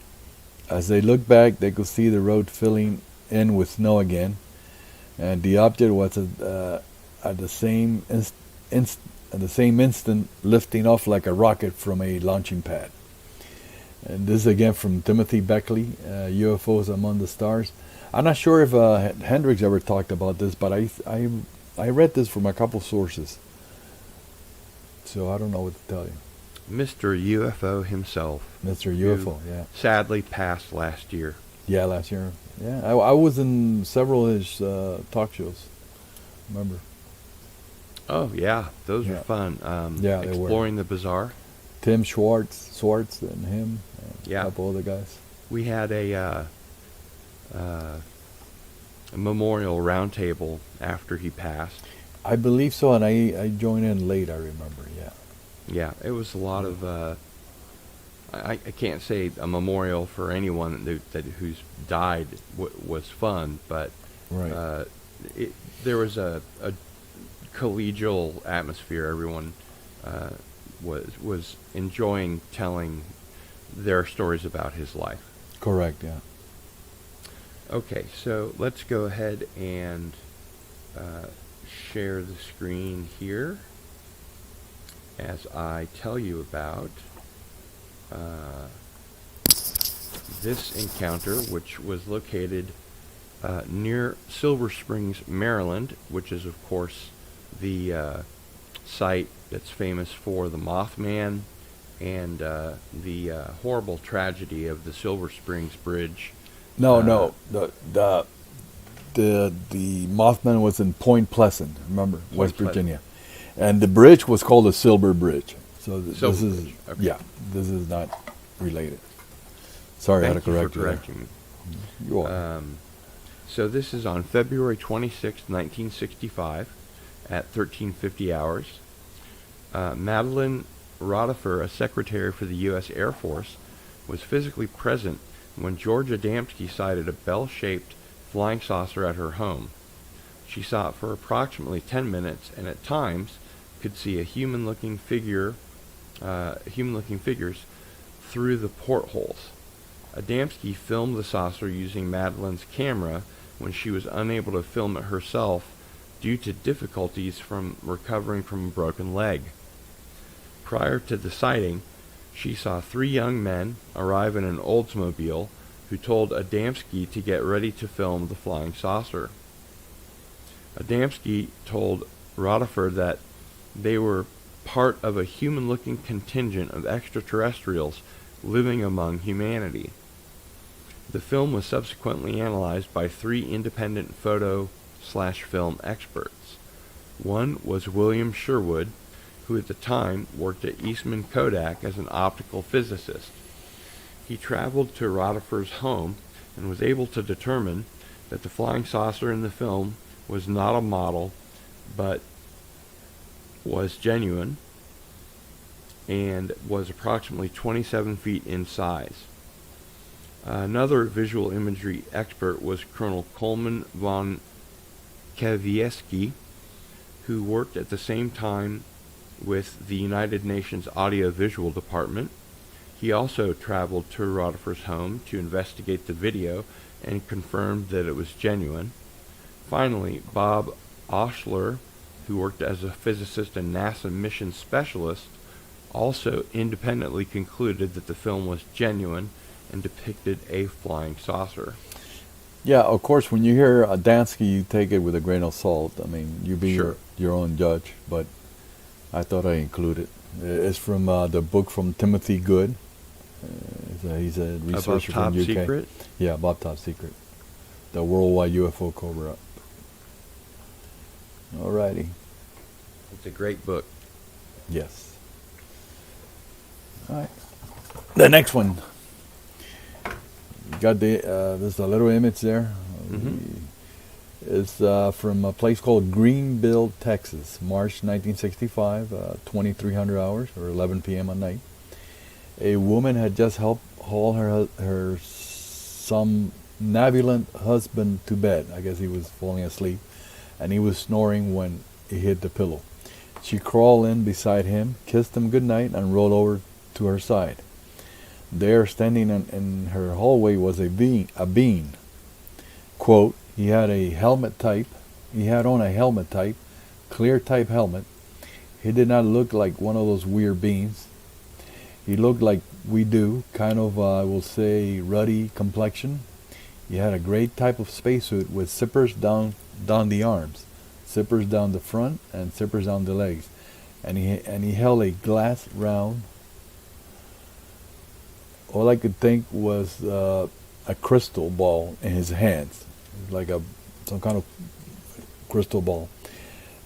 As they looked back, they could see the road filling in with snow again, and the object was at the same instant lifting off like a rocket from a launching pad. And this is again from Timothy Beckley, UFOs Among the Stars. I'm not sure if Hendrix ever talked about this, but I read this from a couple sources, so I don't know what to tell you. Mr. UFO himself. Mr. UFO, yeah. Sadly passed last year. Yeah, last year. Yeah, I was in several of his talk shows. Remember? Oh yeah, those were fun. Yeah, they were. Exploring the Bizarre. Tim Schwartz, and him. And a couple other guys. We had a memorial roundtable after he passed. I believe so, and I joined in late. I remember. Yeah. Yeah, it was a lot of. I can't say a memorial for anyone who's died was fun, but right. There was a collegial atmosphere. Everyone was enjoying telling their stories about his life. Correct. Yeah. Okay, so let's go ahead and share the screen here as I tell you about this encounter, which was located near Silver Springs, Maryland, which is, of course, the site that's famous for the Mothman and the horrible tragedy of the Silver Springs Bridge. No. The Mothman was in Point Pleasant, remember, West Virginia, and the bridge was called the Silver Bridge. So this is this is not related. Sorry, I had to correct you. Correcting me. You're welcome. So this is on February 26, 1965, at 13:50 hours. Madeline Rotifer, a secretary for the U.S. Air Force, was physically present when George Adamski sighted a bell-shaped flying saucer at her home. She saw it for approximately 10 minutes and at times could see human-looking figures through the portholes. Adamski filmed the saucer using Madeline's camera when she was unable to film it herself due to difficulties from recovering from a broken leg. Prior to the sighting, she saw 3 young men arrive in an Oldsmobile who told Adamski to get ready to film the flying saucer. Adamski told Rotifer that they were part of a human-looking contingent of extraterrestrials living among humanity. The film was subsequently analyzed by 3 independent photo/film experts. One was William Sherwood, who at the time worked at Eastman Kodak as an optical physicist. He traveled to Rotifer's home and was able to determine that the flying saucer in the film was not a model, but was genuine and was approximately 27 feet in size. Another visual imagery expert was Colonel Coleman von Kavieski, who worked at the same time with the United Nations Audio-Visual Department. He also traveled to Rotifer's home to investigate the video and confirmed that it was genuine. Finally, Bob Oshler, who worked as a physicist and NASA mission specialist, also independently concluded that the film was genuine and depicted a flying saucer. Yeah, of course, when you hear Adamski, you take it with a grain of salt. I mean, you be Sure. your own judge, but I thought I included. It's from the book from Timothy Good. He's a researcher Above Top from UK. Secret? Yeah, Above Top Secret. The Worldwide UFO Cover-Up. Alrighty. It's a great book. Yes. All right. The next one. You got the there's a little image there. It's from a place called Greenville, Texas, March 1965, 2300 hours or 11 p.m. at night. A woman had just helped haul her somnambulent husband to bed. I guess he was falling asleep, and he was snoring when he hit the pillow. She crawled in beside him, kissed him goodnight, and rolled over to her side. There, standing in her hallway, was a being. Quote, he had on a helmet type, clear type helmet. He did not look like one of those weird beings. He looked like we do, kind of, I will say, ruddy complexion. He had a great type of spacesuit with zippers down the arms, zippers down the front, and zippers down the legs. And he held a glass round. All I could think was a crystal ball in his hands, like some kind of crystal ball.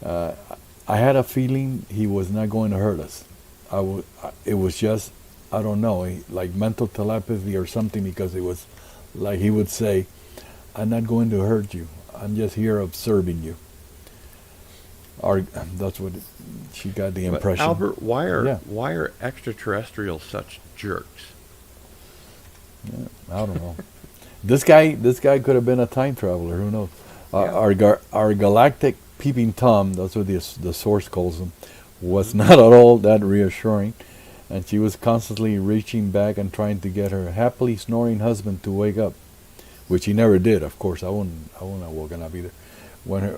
I had a feeling he was not going to hurt us. It was just, I don't know, like mental telepathy or something, because it was like he would say, I'm not going to hurt you. I'm just here observing you. That's what she got the impression. But Albert, why are extraterrestrials such jerks? Yeah, I don't know. This guy could have been a time traveler. Who knows? Our galactic peeping Tom, that's what the source calls him, was not at all that reassuring, and she was constantly reaching back and trying to get her happily snoring husband to wake up, which he never did. Of course, I wouldn't have woken up either. When her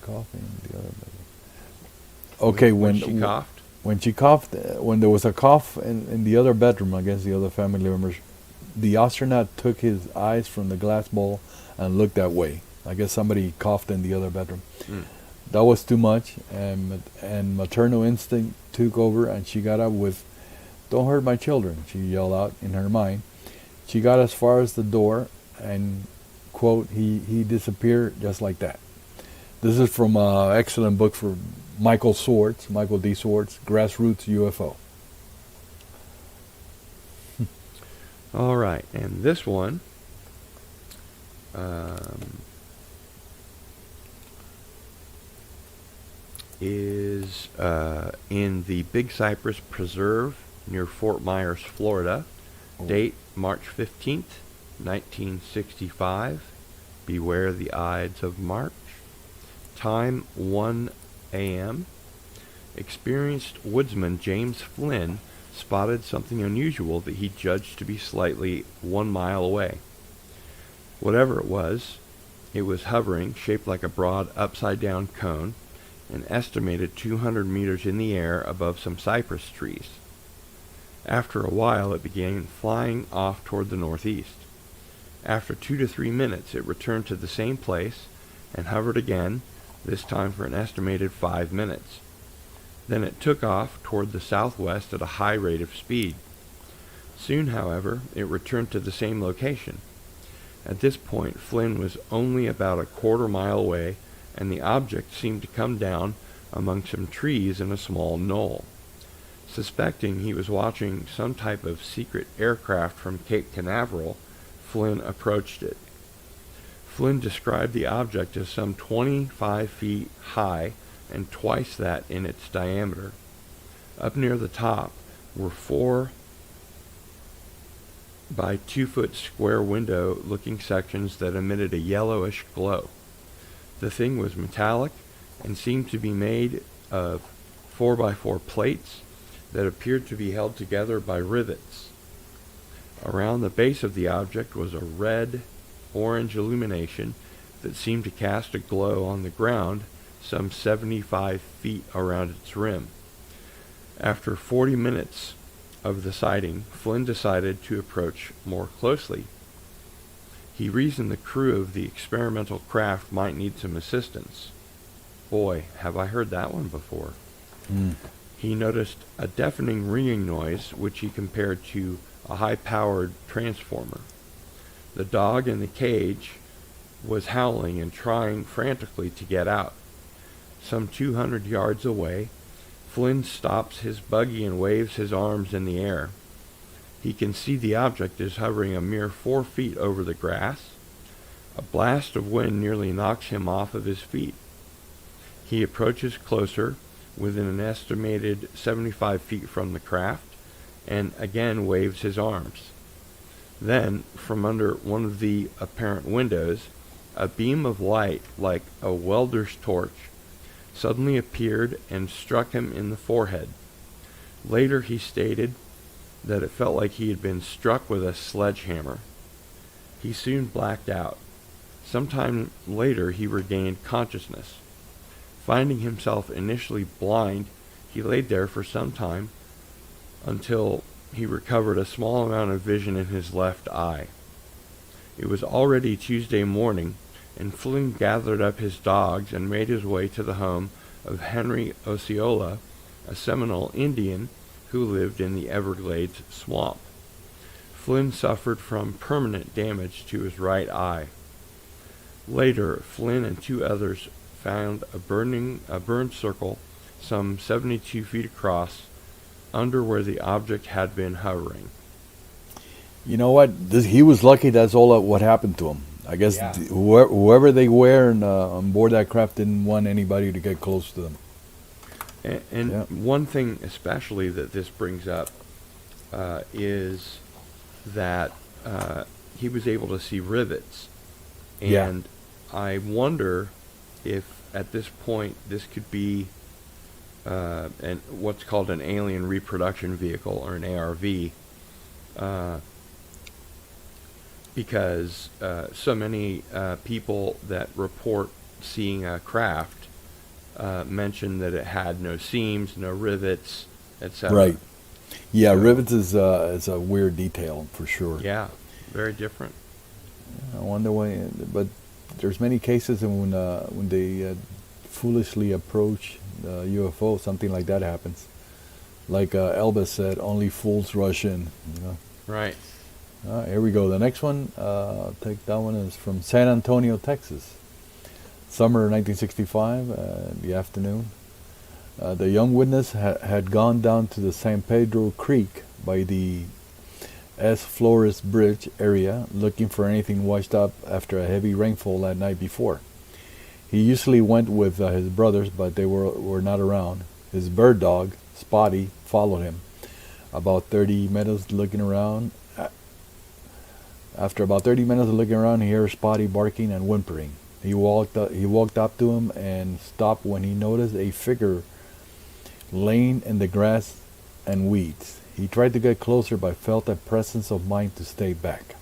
coughing the other bedroom. Okay, when she coughed? When she coughed, when there was a cough in the other bedroom against the other family members, the astronaut took his eyes from the glass ball and looked that way. I guess somebody coughed in the other bedroom. That was too much, and maternal instinct took over, and she got up with, "Don't hurt my children," she yelled out in her mind. She got as far as the door, and, quote, he disappeared just like that. This is from an excellent book for Michael D. Swartz, Grassroots UFO. All right, and this one is in the Big Cypress Preserve near Fort Myers, Florida. Date March 15th, 1965. Beware the Ides of March. Time 1 a.m. Experienced woodsman James Flynn spotted something unusual that he judged to be slightly 1 mile away. Whatever it was hovering, shaped like a broad upside-down cone, and estimated 200 meters in the air above some cypress trees. After a while, it began flying off toward the northeast. After 2 to 3 minutes, it returned to the same place and hovered again, this time for an estimated 5 minutes. Then it took off toward the southwest at a high rate of speed. Soon, however, it returned to the same location. At this point, Flynn was only about a quarter mile away, and the object seemed to come down among some trees in a small knoll. Suspecting he was watching some type of secret aircraft from Cape Canaveral, Flynn approached it. Flynn described the object as some 25 feet high and twice that in its diameter. Up near the top were 4 by 2 foot square window looking sections that emitted a yellowish glow. The thing was metallic and seemed to be made of 4 by 4 plates that appeared to be held together by rivets. Around the base of the object was a red-orange illumination that seemed to cast a glow on the ground some 75 feet around its rim. After 40 minutes of the sighting, Flynn decided to approach more closely. He reasoned the crew of the experimental craft might need some assistance. Boy, have I heard that one before. He noticed a deafening ringing noise, which he compared to a high-powered transformer. The dog in the cage was howling and trying frantically to get out. Some 200 yards away, Flynn stops his buggy and waves his arms in the air. He can see the object is hovering a mere 4 feet over the grass. A blast of wind nearly knocks him off of his feet. He approaches closer, within an estimated 75 feet from the craft, and again waves his arms. Then, from under one of the apparent windows, a beam of light, like a welder's torch, suddenly appeared and struck him in the forehead. Later he stated that it felt like he had been struck with a sledgehammer. He soon blacked out. Sometime later he regained consciousness. Finding himself initially blind, he laid there for some time until he recovered a small amount of vision in his left eye. It was already Tuesday morning, and Flynn gathered up his dogs and made his way to the home of Henry Osceola, a Seminole Indian who lived in the Everglades swamp. Flynn suffered from permanent damage to his right eye. Later, Flynn and 2 others found a burned circle some 72 feet across under where the object had been hovering. You know what? He was lucky. That's all what happened to him. I guess whoever they were on board that craft didn't want anybody to get close to them. And one thing especially that this brings up is that he was able to see rivets. And I wonder if at this point this could be what's called an alien reproduction vehicle, or an ARV, because so many people that report seeing a craft mention that it had no seams, no rivets, etc. Right. Yeah, so, rivets is a weird detail for sure. Yeah, very different. I wonder why, but there's many cases when they foolishly approach UFO, something like that happens. Like Elvis said, only fools rush in. You know? Right. Here we go. The next one, take that one, is from San Antonio, Texas. Summer 1965, the afternoon. The young witness had gone down to the San Pedro Creek by the S. Flores Bridge area looking for anything washed up after a heavy rainfall that night before. He usually went with his brothers, but they were not around. His bird dog, Spotty, followed him. About 30 minutes looking around. After about 30 minutes of looking around, he heard Spotty barking and whimpering. He walked up to him and stopped when he noticed a figure laying in the grass and weeds. He tried to get closer but felt a presence of mind to stay back.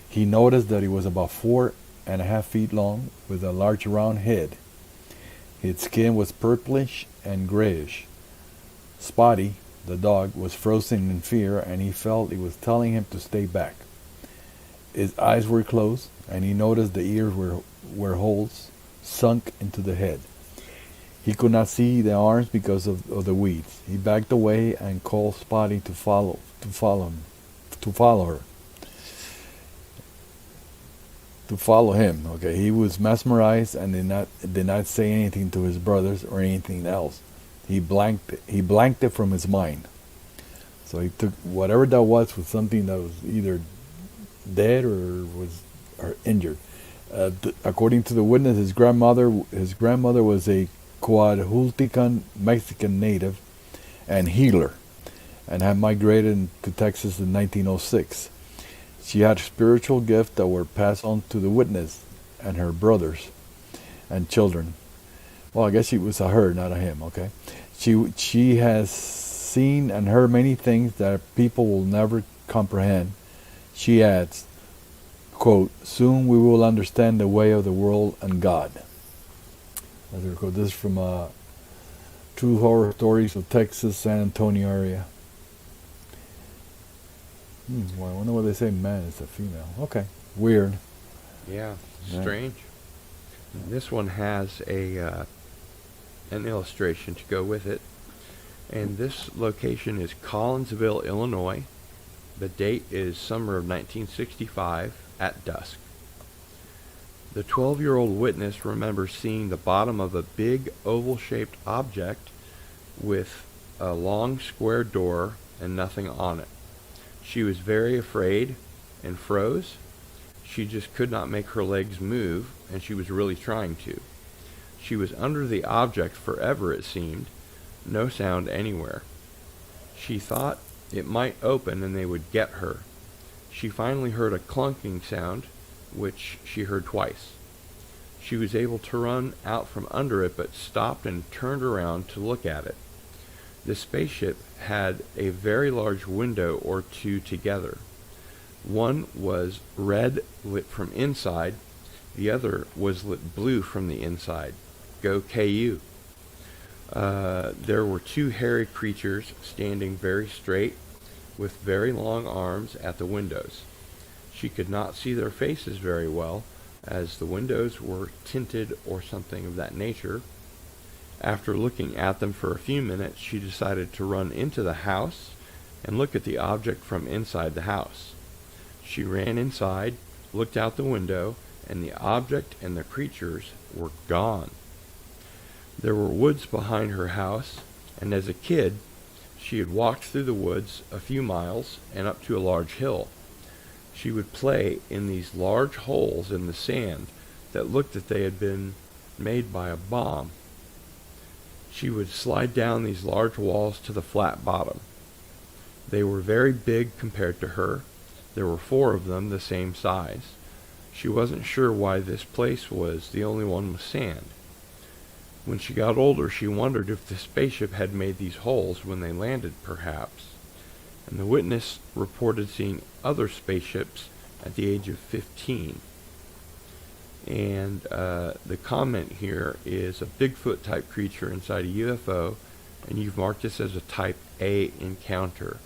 He noticed that he was about 4.5 feet long with a large round head. His skin was purplish and grayish. Spotty, the dog, was frozen in fear, and he felt it was telling him to stay back. His eyes were closed, and he noticed the ears were holes sunk into the head. He could not see the arms because of the weeds. He backed away and called Spotty to follow him. Okay, he was mesmerized and did not say anything to his brothers or anything else. He blanked it from his mind. So he took whatever that was something that was either dead or injured. According to the witness, his grandmother was a Coahuiltecan Mexican native and healer, and had migrated to Texas in 1906. She had spiritual gifts that were passed on to the witness and her brothers and children. Well, I guess it was a her, not a him, okay? She has seen and heard many things that people will never comprehend. She adds, quote, "Soon we will understand the way of the world and God." This is from True Horror Stories of Texas, San Antonio area. Well, I wonder what they say man is a female. Okay, weird. Yeah, strange. And this one has an illustration to go with it. And this location is Collinsville, Illinois. The date is summer of 1965 at dusk. The 12-year-old witness remembers seeing the bottom of a big oval-shaped object with a long square door and nothing on it. She was very afraid and froze. She just could not make her legs move, and she was really trying to. She was under the object forever, it seemed. No sound anywhere. She thought it might open and they would get her. She finally heard a clunking sound, which she heard twice. She was able to run out from under it, but stopped and turned around to look at it. The spaceship had a very large window or two together. One was red, lit from inside. The other was lit blue from the inside. Go KU. There were two hairy creatures standing very straight with very long arms at the windows. She could not see their faces very well, as the windows were tinted or something of that nature. After looking at them for a few minutes, she decided to run into the house and look at the object from inside the house. She ran inside, looked out the window, and the object and the creatures were gone. There were woods behind her house, and as a kid, she had walked through the woods a few miles and up to a large hill. She would play in these large holes in the sand that looked as if they had been made by a bomb. She would slide down these large walls to the flat bottom. They were very big compared to her. There were 4 of them the same size. She wasn't sure why this place was the only one with sand. When she got older, she wondered if the spaceship had made these holes when they landed, perhaps. And the witness reported seeing other spaceships at the age of 15. And the comment here is a Bigfoot-type creature inside a UFO, and you've marked this as a Type A encounter.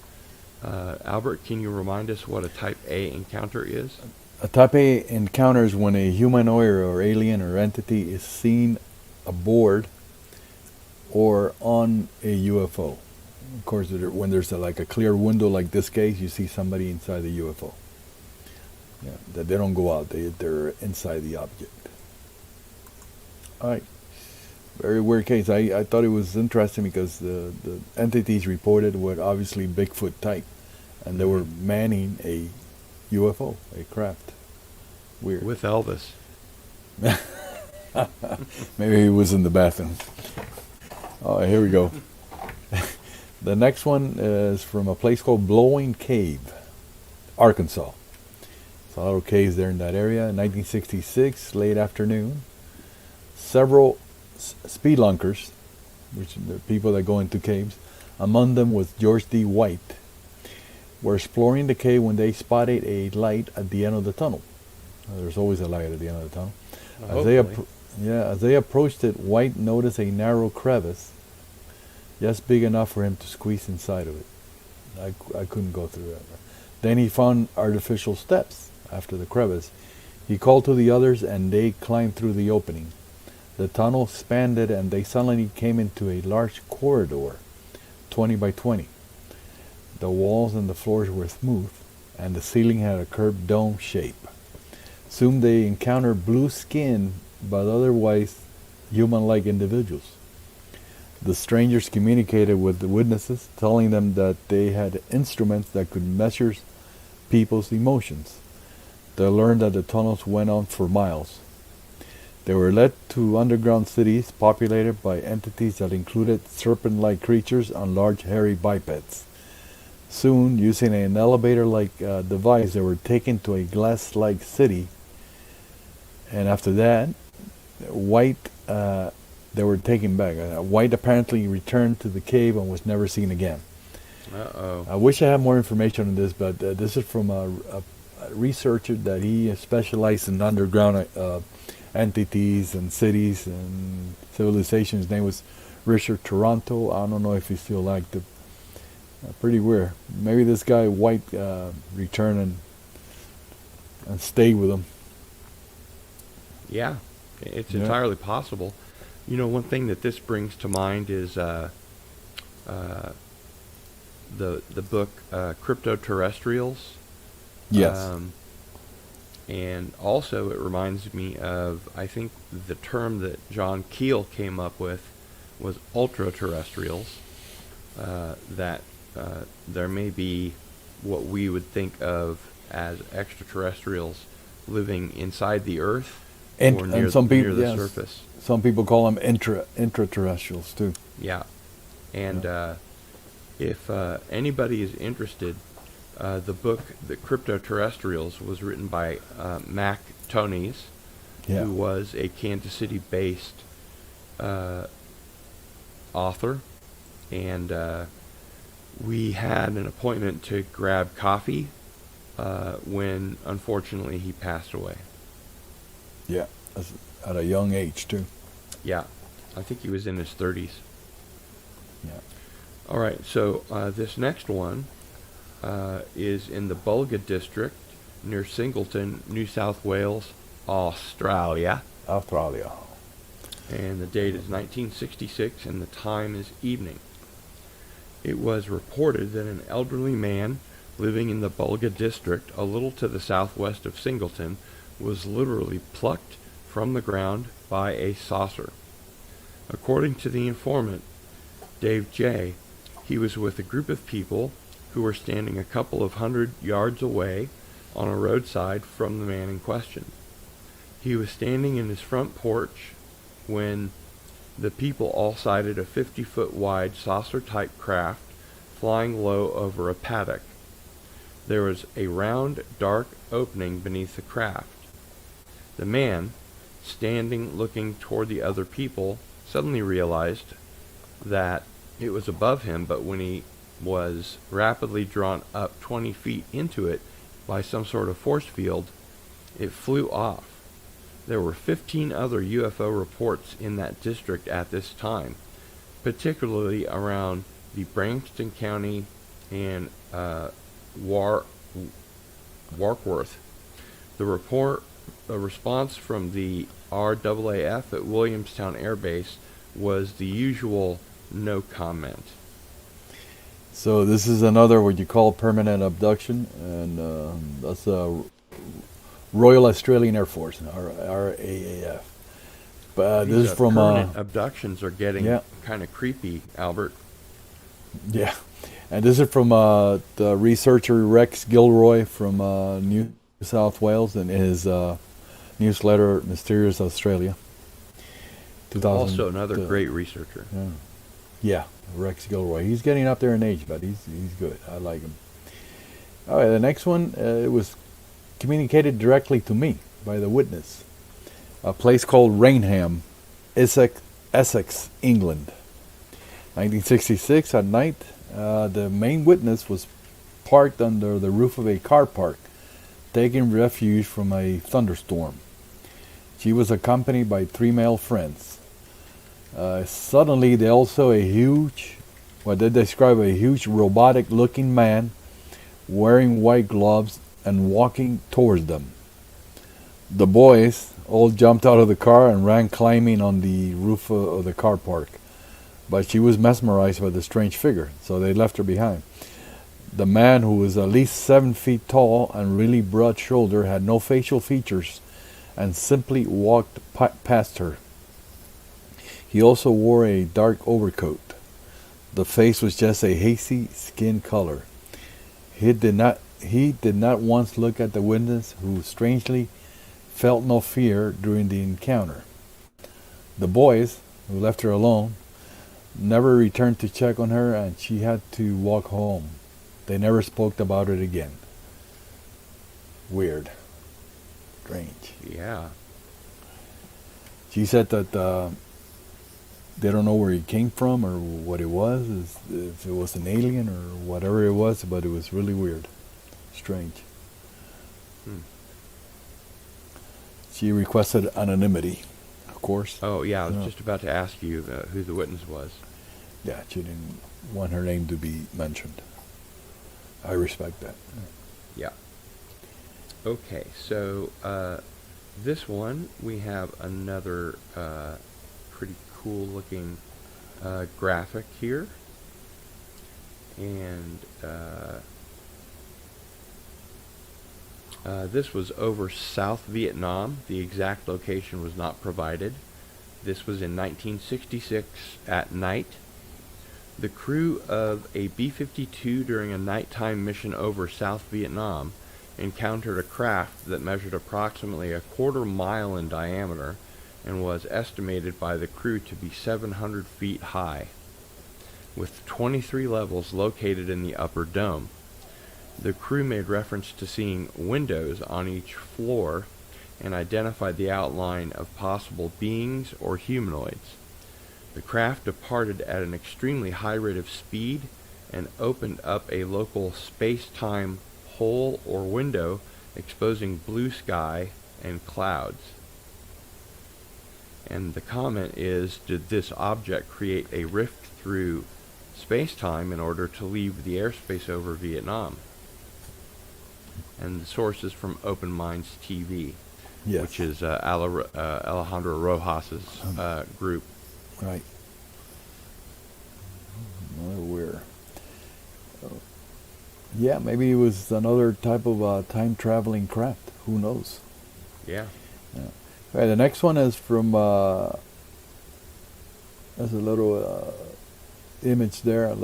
Albert, can you remind us what a Type A encounter is? A Type A encounter is when a humanoid or alien or entity is seen aboard or on a UFO. Of course, when there's like a clear window like this case, you see somebody inside the UFO. Yeah, that they don't go out; they're inside the object. All right, very weird case. I thought it was interesting because the entities reported were obviously Bigfoot type, and they were manning a UFO, a craft. Weird. With Elvis. Maybe he was in the bathroom. Oh, here we go. The next one is from a place called Blowing Cave, Arkansas. It's a lot of caves there in that area. 1966, late afternoon. Several speedunkers, which are the people that go into caves, among them was George D. White, were exploring the cave when they spotted a light at the end of the tunnel. There's always a light at the end of the tunnel. As they approached it, White noticed a narrow crevice, just big enough for him to squeeze inside of it. I couldn't go through that. Then he found artificial steps after the crevice. He called to the others, and they climbed through the opening. The tunnel expanded, and they suddenly came into a large corridor, 20 by 20. The walls and the floors were smooth, and the ceiling had a curved dome shape. Soon they encountered blue skin, but otherwise human-like individuals. The strangers communicated with the witnesses, telling them that they had instruments that could measure people's emotions. They learned that the tunnels went on for miles. They were led to underground cities populated by entities that included serpent-like creatures on large hairy bipeds. Soon, using an elevator-like device, they were taken to a glass-like city. And after that, White, they were taken back. White apparently returned to the cave and was never seen again. Uh-oh. I wish I had more information on this, but this is from a researcher that he specialized in underground entities and cities and civilizations. His name was Richard Toronto. I don't know if he's still active. Pretty weird. Maybe this guy White returned and stayed with him. Yeah, it's entirely possible. You know, one thing that this brings to mind is the book Crypto-Terrestrials. Yes. And also it reminds me of, I think the term that John Keel came up with was ultra-terrestrials, that there may be what we would think of as extraterrestrials living inside the Earth or near the surface. Some people call them intraterrestrials too. Yeah. And if anybody is interested, the book The Crypto-Terrestrials was written by Mac Tonys, who was a Kansas City-based author. And we had an appointment to grab coffee when, unfortunately, he passed away. Yeah, at a young age, too. Yeah, I think he was in his 30s. Yeah. All right, so this next one is in the Bulga district near Singleton, New South Wales, Australia. And the date is 1966, and the time is evening. It was reported that an elderly man living in the Bulga district, a little to the southwest of Singleton, was literally plucked from the ground by a saucer. According to the informant, Dave J., he was with a group of people who were standing a couple of 100 yards away on a roadside from the man in question. He was standing in his front porch when the people all sighted a 50-foot wide saucer-type craft flying low over a paddock. There was a round, dark opening beneath the craft. The man, standing looking toward the other people, suddenly realized that it was above him, but when he was rapidly drawn up 20 feet into it by some sort of force field, it flew off. There were 15 other UFO reports in that district at this time, particularly around the Branxton County and Warkworth. The response from the RAAF at Williamstown Air Base was the usual no comment. So this is another what you call permanent abduction, and that's Royal Australian Air Force, RAAF. But this is from permanent abductions are getting kind of creepy, Albert. Yeah, and this is from the researcher Rex Gilroy from New South Wales, and his newsletter Mysterious Australia. Also another 2000, great researcher. Yeah, Rex Gilroy. He's getting up there in age, but he's good. I like him. All right, the next one, it was communicated directly to me by the witness. A place called Rainham, Essex, England. 1966 at night, the main witness was parked under the roof of a car park, taking refuge from a thunderstorm. She was accompanied by 3 male friends. Suddenly, they also what they describe a huge robotic-looking man wearing white gloves and walking towards them. The boys all jumped out of the car and ran climbing on the roof of the car park. But she was mesmerized by the strange figure, so they left her behind. The man, who was at least 7 feet tall and really broad-shouldered, had no facial features and simply walked past her. He also wore a dark overcoat. The face was just a hazy skin color. He did not once look at the witness, who strangely felt no fear during the encounter. The boys, who left her alone, never returned to check on her, and she had to walk home. They never spoke about it again. Weird. Strange. Yeah. She said that they don't know where he came from or what it was, if it was an alien or whatever it was, but it was really weird. Strange. She requested anonymity, of course. Oh, yeah, I was just about to ask you who the witness was. Yeah, she didn't want her name to be mentioned. I respect that. Yeah. Okay, so this one, we have another pretty cool looking graphic here. And this was over South Vietnam. The exact location was not provided. This was in 1966 at night. The crew of a B-52 during a nighttime mission over South Vietnam encountered a craft that measured approximately a quarter-mile in diameter and was estimated by the crew to be 700 feet high, with 23 levels located in the upper dome. The crew made reference to seeing windows on each floor and identified the outline of possible beings or humanoids. The craft departed at an extremely high rate of speed and opened up a local space-time hole or window, exposing blue sky and clouds. And the comment is, did this object create a rift through space-time in order to leave the airspace over Vietnam? And the source is from Open Minds TV, Yes. which is Alejandro Rojas's group. Right. Weird. Yeah, maybe it was another type of time-traveling craft. Who knows? Yeah. Yeah. All right, the next one is from, there's a little image there,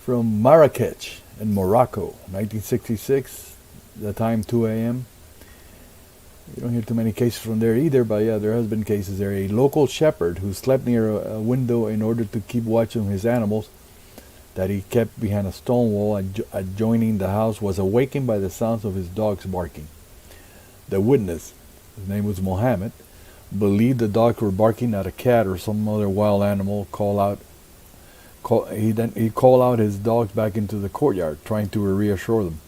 from Marrakech in Morocco, 1966, the time 2 a.m. You don't hear too many cases from there either, but yeah, there has been cases there. A local shepherd who slept near a window in order to keep watch on his animals that he kept behind a stone wall adjoining the house was awakened by the sounds of his dogs barking. The witness, his name was Mohammed, believed the dogs were barking at a cat or some other wild animal. He called out his dogs back into the courtyard, trying to reassure them.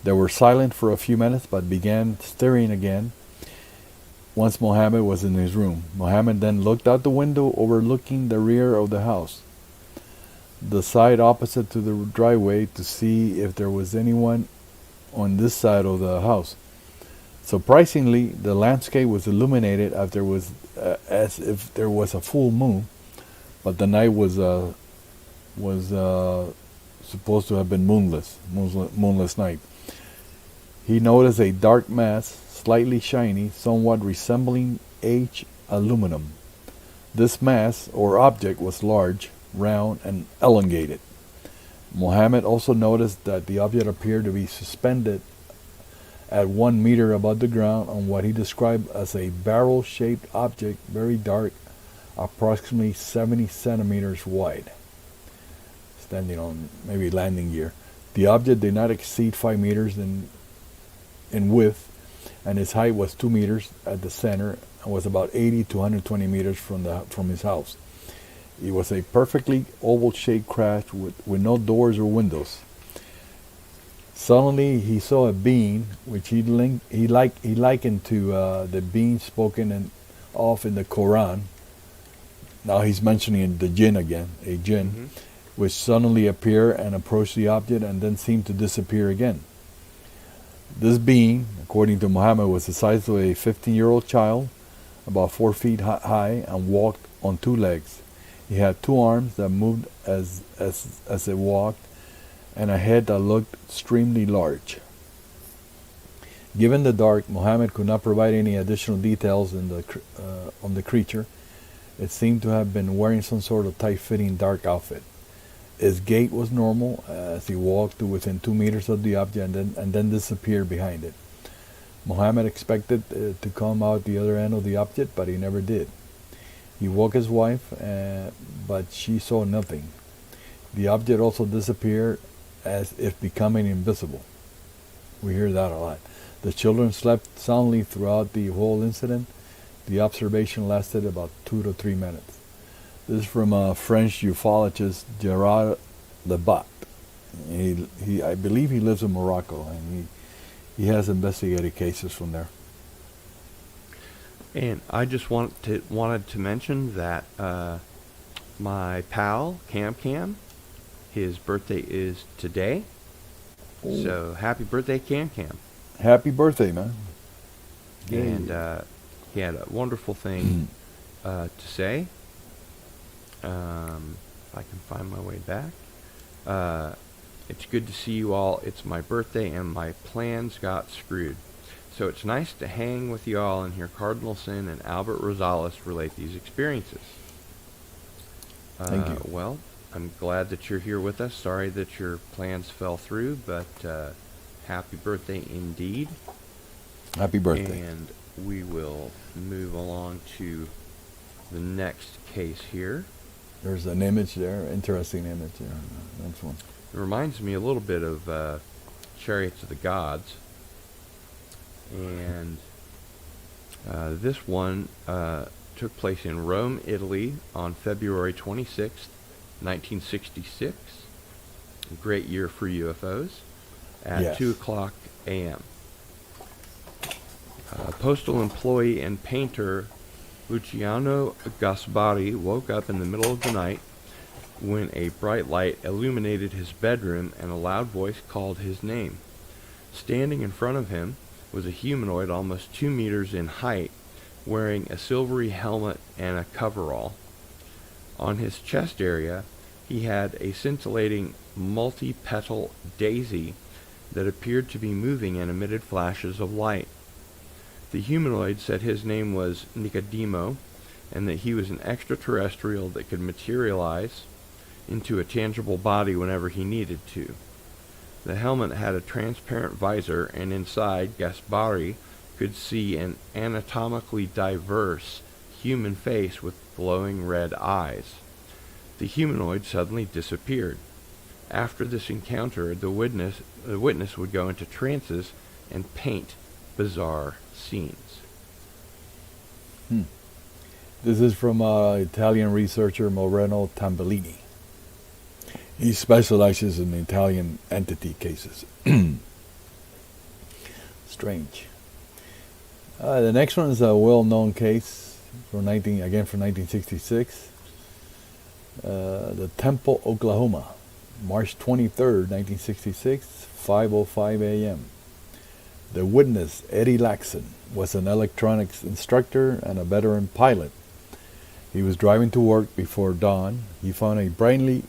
They were silent for a few minutes, but began stirring again once Mohammed was in his room. Mohammed then looked out the window overlooking the rear of the house, the side opposite to the driveway, to see if there was anyone on this side of the house. Surprisingly, the landscape was illuminated as if there was a full moon, but the night was supposed to have been moonless night. He noticed a dark mass, slightly shiny, somewhat resembling aged aluminum. This mass, or object, was large, round, and elongated. Mohammed also noticed that the object appeared to be suspended at 1 meter above the ground on what he described as a barrel-shaped object, very dark, approximately 70 centimeters wide, standing on maybe landing gear. The object did not exceed 5 meters in width, and its height was 2 meters at the center and was about 80 to 120 meters from his house. It was a perfectly oval-shaped craft with no doors or windows. Suddenly, he saw a being, which he likened to the being spoken of in the Quran. Now he's mentioning the jinn again, a jinn, which suddenly appeared and approached the object and then seemed to disappear again. This being, according to Muhammad, was the size of a 15-year-old child, about 4 feet high, and walked on 2 legs. He had 2 arms that moved as it walked, and a head that looked extremely large. Given the dark, Muhammad could not provide any additional details on the creature. It seemed to have been wearing some sort of tight-fitting dark outfit. His gait was normal as he walked to within 2 meters of the object and then disappeared behind it. Muhammad expected to come out the other end of the object, but he never did. He woke his wife, but she saw nothing. The object also disappeared as if becoming invisible. We hear that a lot. The children slept soundly throughout the whole incident. The observation lasted about 2 to 3 minutes. This is from French ufologist Gerard Lebat. I believe he lives in Morocco, and he has investigated cases from there. And I just wanted to mention that my pal Cam, his birthday is today. Ooh. So happy birthday, Cam. Happy birthday, man. And he had a wonderful thing to say. If I can find my way back. It's good to see you all. It's my birthday and my plans got screwed. So it's nice to hang with you all and hear Cardinal and Albert Rosales relate these experiences. Thank you. Well, I'm glad that you're here with us. Sorry that your plans fell through, but happy birthday indeed. Happy birthday. And we will move along to the next case here. There's an image there, interesting image there. Next one. It reminds me a little bit of Chariots of the Gods. And this one took place in Rome, Italy on February 26th, 1966. A great year for UFOs at 2 o'clock a.m. Postal employee and painter Luciano Gaspari woke up in the middle of the night when a bright light illuminated his bedroom and a loud voice called his name. Standing in front of him was a humanoid almost 2 meters in height, wearing a silvery helmet and a coverall. On his chest area, he had a scintillating multi-petal daisy that appeared to be moving and emitted flashes of light. The humanoid said his name was Nicodemo, and that he was an extraterrestrial that could materialize into a tangible body whenever he needed to. The helmet had a transparent visor, and inside, Gaspari could see an anatomically diverse human face with glowing red eyes. The humanoid suddenly disappeared. After this encounter, the witness would go into trances and paint bizarre scenes. This is from Italian researcher Moreno Tambellini. He specializes in Italian entity cases. Strange. The next one is a well-known case from 1966. The Temple, Oklahoma, March 23rd, 1966, 5:05 a.m. The witness, Eddie Laxon, was an electronics instructor and a veteran pilot. He was driving to work before dawn. He found a brightly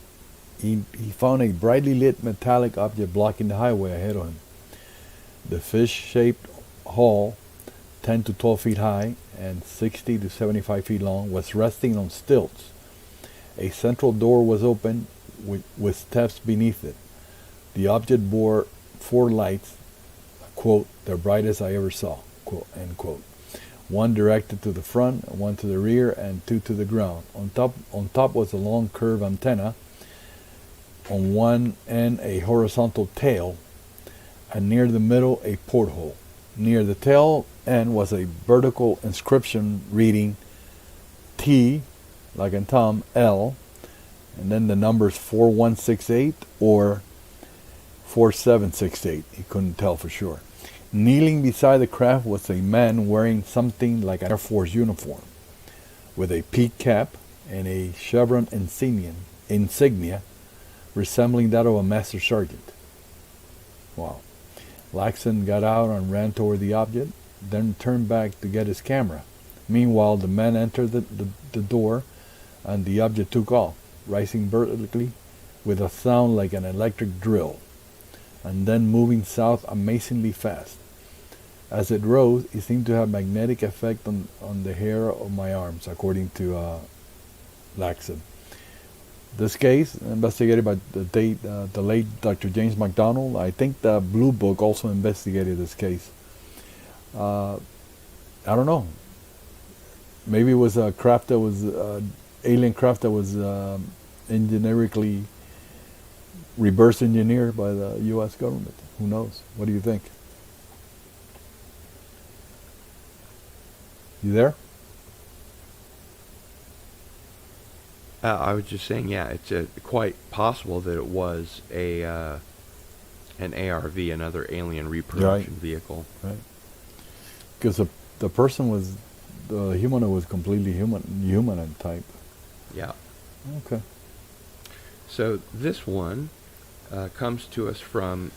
lit metallic object blocking the highway ahead of him. The fish-shaped hull, 10 to 12 feet high and 60 to 75 feet long, was resting on stilts. A central door was open with steps beneath it. The object bore 4 lights, quote, the brightest I ever saw, quote, end quote. One directed to the front, one to the rear, and two to the ground. On top was a long curved antenna. On one end, a horizontal tail, and near the middle, a porthole. Near the tail end was a vertical inscription reading T, like in Tom, L, and then the numbers 4168 or 4768. He couldn't tell for sure. Kneeling beside the craft was a man wearing something like an Air Force uniform, with a peak cap and a chevron insignia resembling that of a master sergeant. Wow. Laxon got out and ran toward the object, then turned back to get his camera. Meanwhile, the man entered the door, and the object took off, rising vertically with a sound like an electric drill, and then moving south amazingly fast. As it rose, it seemed to have magnetic effect on the hair of my arms, according to Laxon. This case, investigated by the late Dr. James McDonald. I think the Blue Book also investigated this case. I don't know. Maybe it was a craft that was alien craft that was engineerically reverse engineered by the U.S. government. Who knows? What do you think? You there? I was just saying, yeah, it's quite possible that it was an ARV, another alien reproduction vehicle. Right. Because the person was, the humanoid was completely humanoid type. Yeah. Okay. So this one comes to us from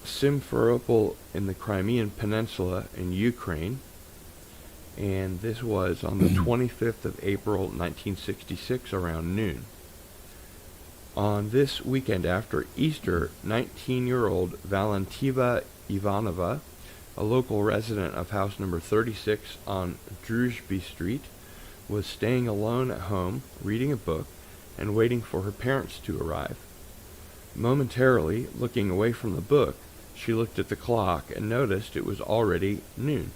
Simferopol in the Crimean Peninsula in Ukraine. And this was on the 25th of April, 1966, around noon. On this weekend after Easter, 19-year-old Valentiva Ivanova, a local resident of house number 36 on Druzhby Street, was staying alone at home, reading a book, and waiting for her parents to arrive. Momentarily, looking away from the book, she looked at the clock and noticed it was already noon.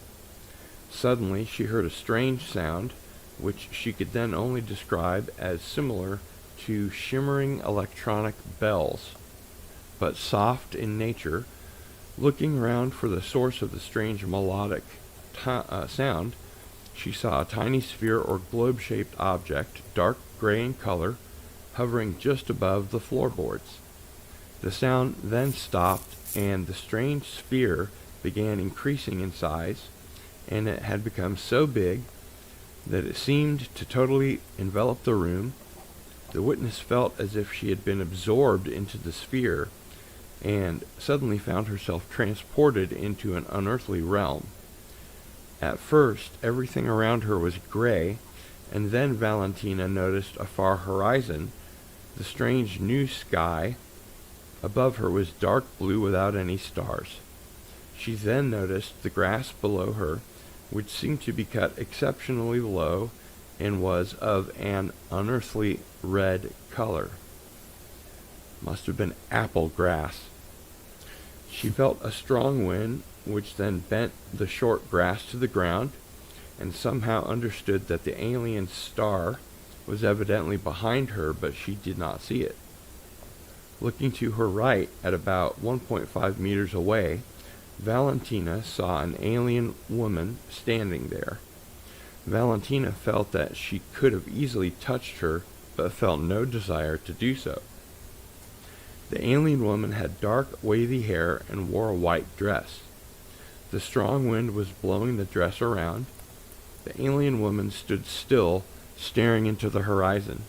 Suddenly, she heard a strange sound, which she could then only describe as similar to shimmering electronic bells, but soft in nature. Looking around for the source of the strange melodic sound, she saw a tiny sphere or globe-shaped object, dark gray in color, hovering just above the floorboards. The sound then stopped, and the strange sphere began increasing in size, and it had become so big that it seemed to totally envelop the room. The witness felt as if she had been absorbed into the sphere, and suddenly found herself transported into an unearthly realm. At first, everything around her was gray, and then Valentina noticed a far horizon. The strange new sky above her was dark blue without any stars. She then noticed the grass below her, which seemed to be cut exceptionally low and was of an unearthly red color. Must have been apple grass. She felt a strong wind, which then bent the short grass to the ground, and somehow understood that the alien star was evidently behind her, but she did not see it. Looking to her right, at about 1.5 meters away, Valentina saw an alien woman standing there. Valentina felt that she could have easily touched her, but felt no desire to do so. The alien woman had dark, wavy hair and wore a white dress. The strong wind was blowing the dress around. The alien woman stood still, staring into the horizon.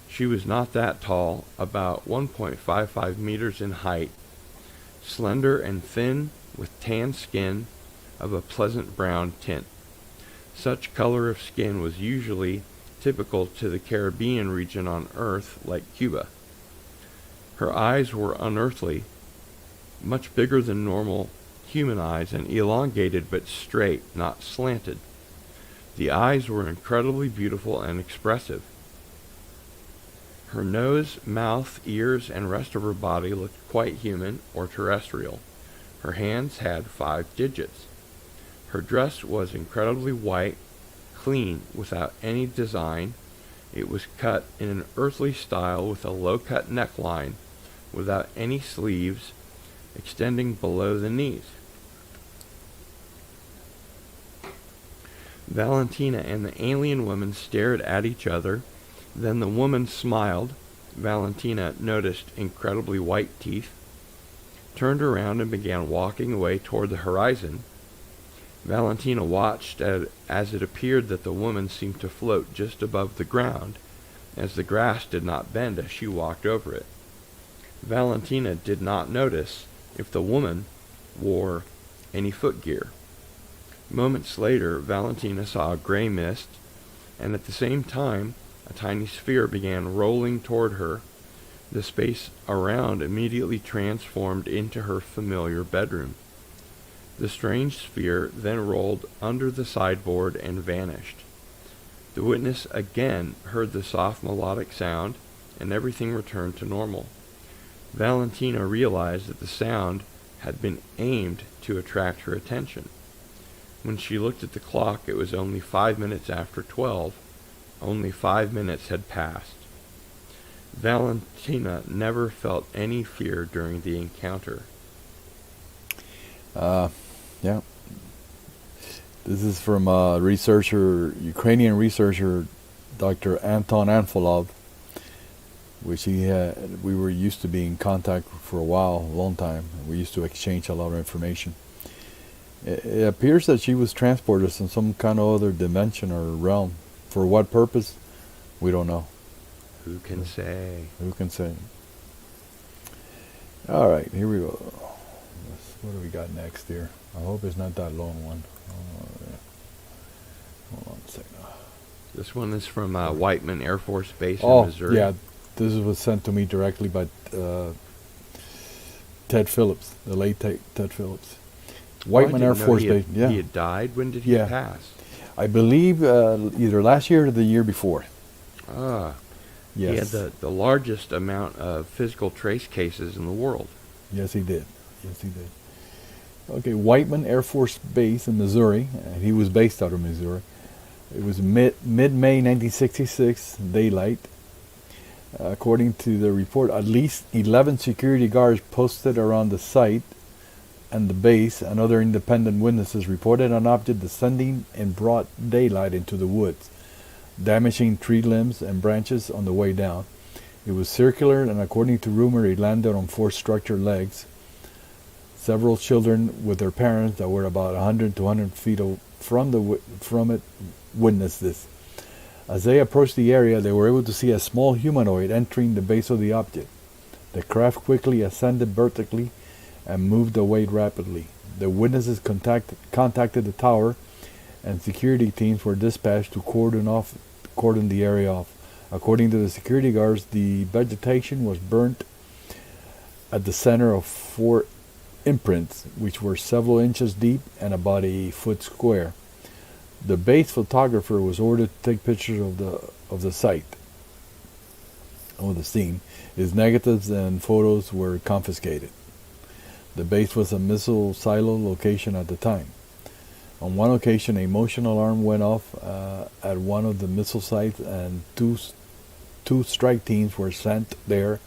She was not that tall, about 1.55 meters in height, slender and thin, with tan skin of a pleasant brown tint. Such color of skin was usually typical to the Caribbean region on Earth, like Cuba. Her eyes were unearthly, much bigger than normal human eyes, and elongated but straight, not slanted. The eyes were incredibly beautiful and expressive. Her nose, mouth, ears, and rest of her body looked quite human or terrestrial. Her hands had 5 digits. Her dress was incredibly white, clean, without any design. It was cut in an earthly style with a low-cut neckline, without any sleeves, extending below the knees. Valentina and the alien woman stared at each other. Then the woman smiled. Valentina noticed incredibly white teeth, turned around and began walking away toward the horizon. Valentina watched as it appeared that the woman seemed to float just above the ground, as the grass did not bend as she walked over it. Valentina did not notice if the woman wore any footgear. Moments later, Valentina saw a gray mist, and at the same time, a tiny sphere began rolling toward her. The space around immediately transformed into her familiar bedroom. The strange sphere then rolled under the sideboard and vanished. The witness again heard the soft melodic sound, and everything returned to normal. Valentina realized that the sound had been aimed to attract her attention. When she looked at the clock, it was only 5 minutes after 12. Only 5 minutes had passed. Valentina never felt any fear during the encounter. Yeah. This is from Ukrainian researcher, Dr. Anton Anfilov, which we were used to be in contact for a long time. We used to exchange a lot of information. It appears that she was transported in some kind of other dimension or realm. For what purpose? We don't know. Who can say? Who can say? All right, here we go. What do we got next here? I hope it's not that long one. Hold on a second. This one is from Whiteman Air Force Base in Missouri. Yeah. This was sent to me directly by Ted Phillips, the late Ted Phillips. Whiteman Air Force Base. Yeah. He had died? When did he pass? I believe either last year or the year before. Ah. Yes. He had the largest amount of physical trace cases in the world. Yes, he did. Yes, he did. Okay, Whiteman Air Force Base in Missouri. He was based out of Missouri. It was mid-May 1966, daylight. According to the report, at least 11 security guards posted around the site and the base, and other independent witnesses reported an object descending in broad daylight into the woods, damaging tree limbs and branches on the way down. It was circular, and according to rumor, it landed on 4 structured legs. Several children with their parents that were about 100 to 200 feet from it witnessed this. As they approached the area, they were able to see a small humanoid entering the base of the object. The craft quickly ascended vertically and moved away rapidly. The witnesses contacted the tower, and security teams were dispatched to cordon the area off. According to the security guards, the vegetation was burnt at the center of 4 imprints, which were several inches deep and about a foot square. The base photographer was ordered to take pictures of the site, of the scene. His negatives and photos were confiscated. The base was a missile silo location at the time. On one occasion, a motion alarm went off at one of the missile sites, and two strike teams were sent there,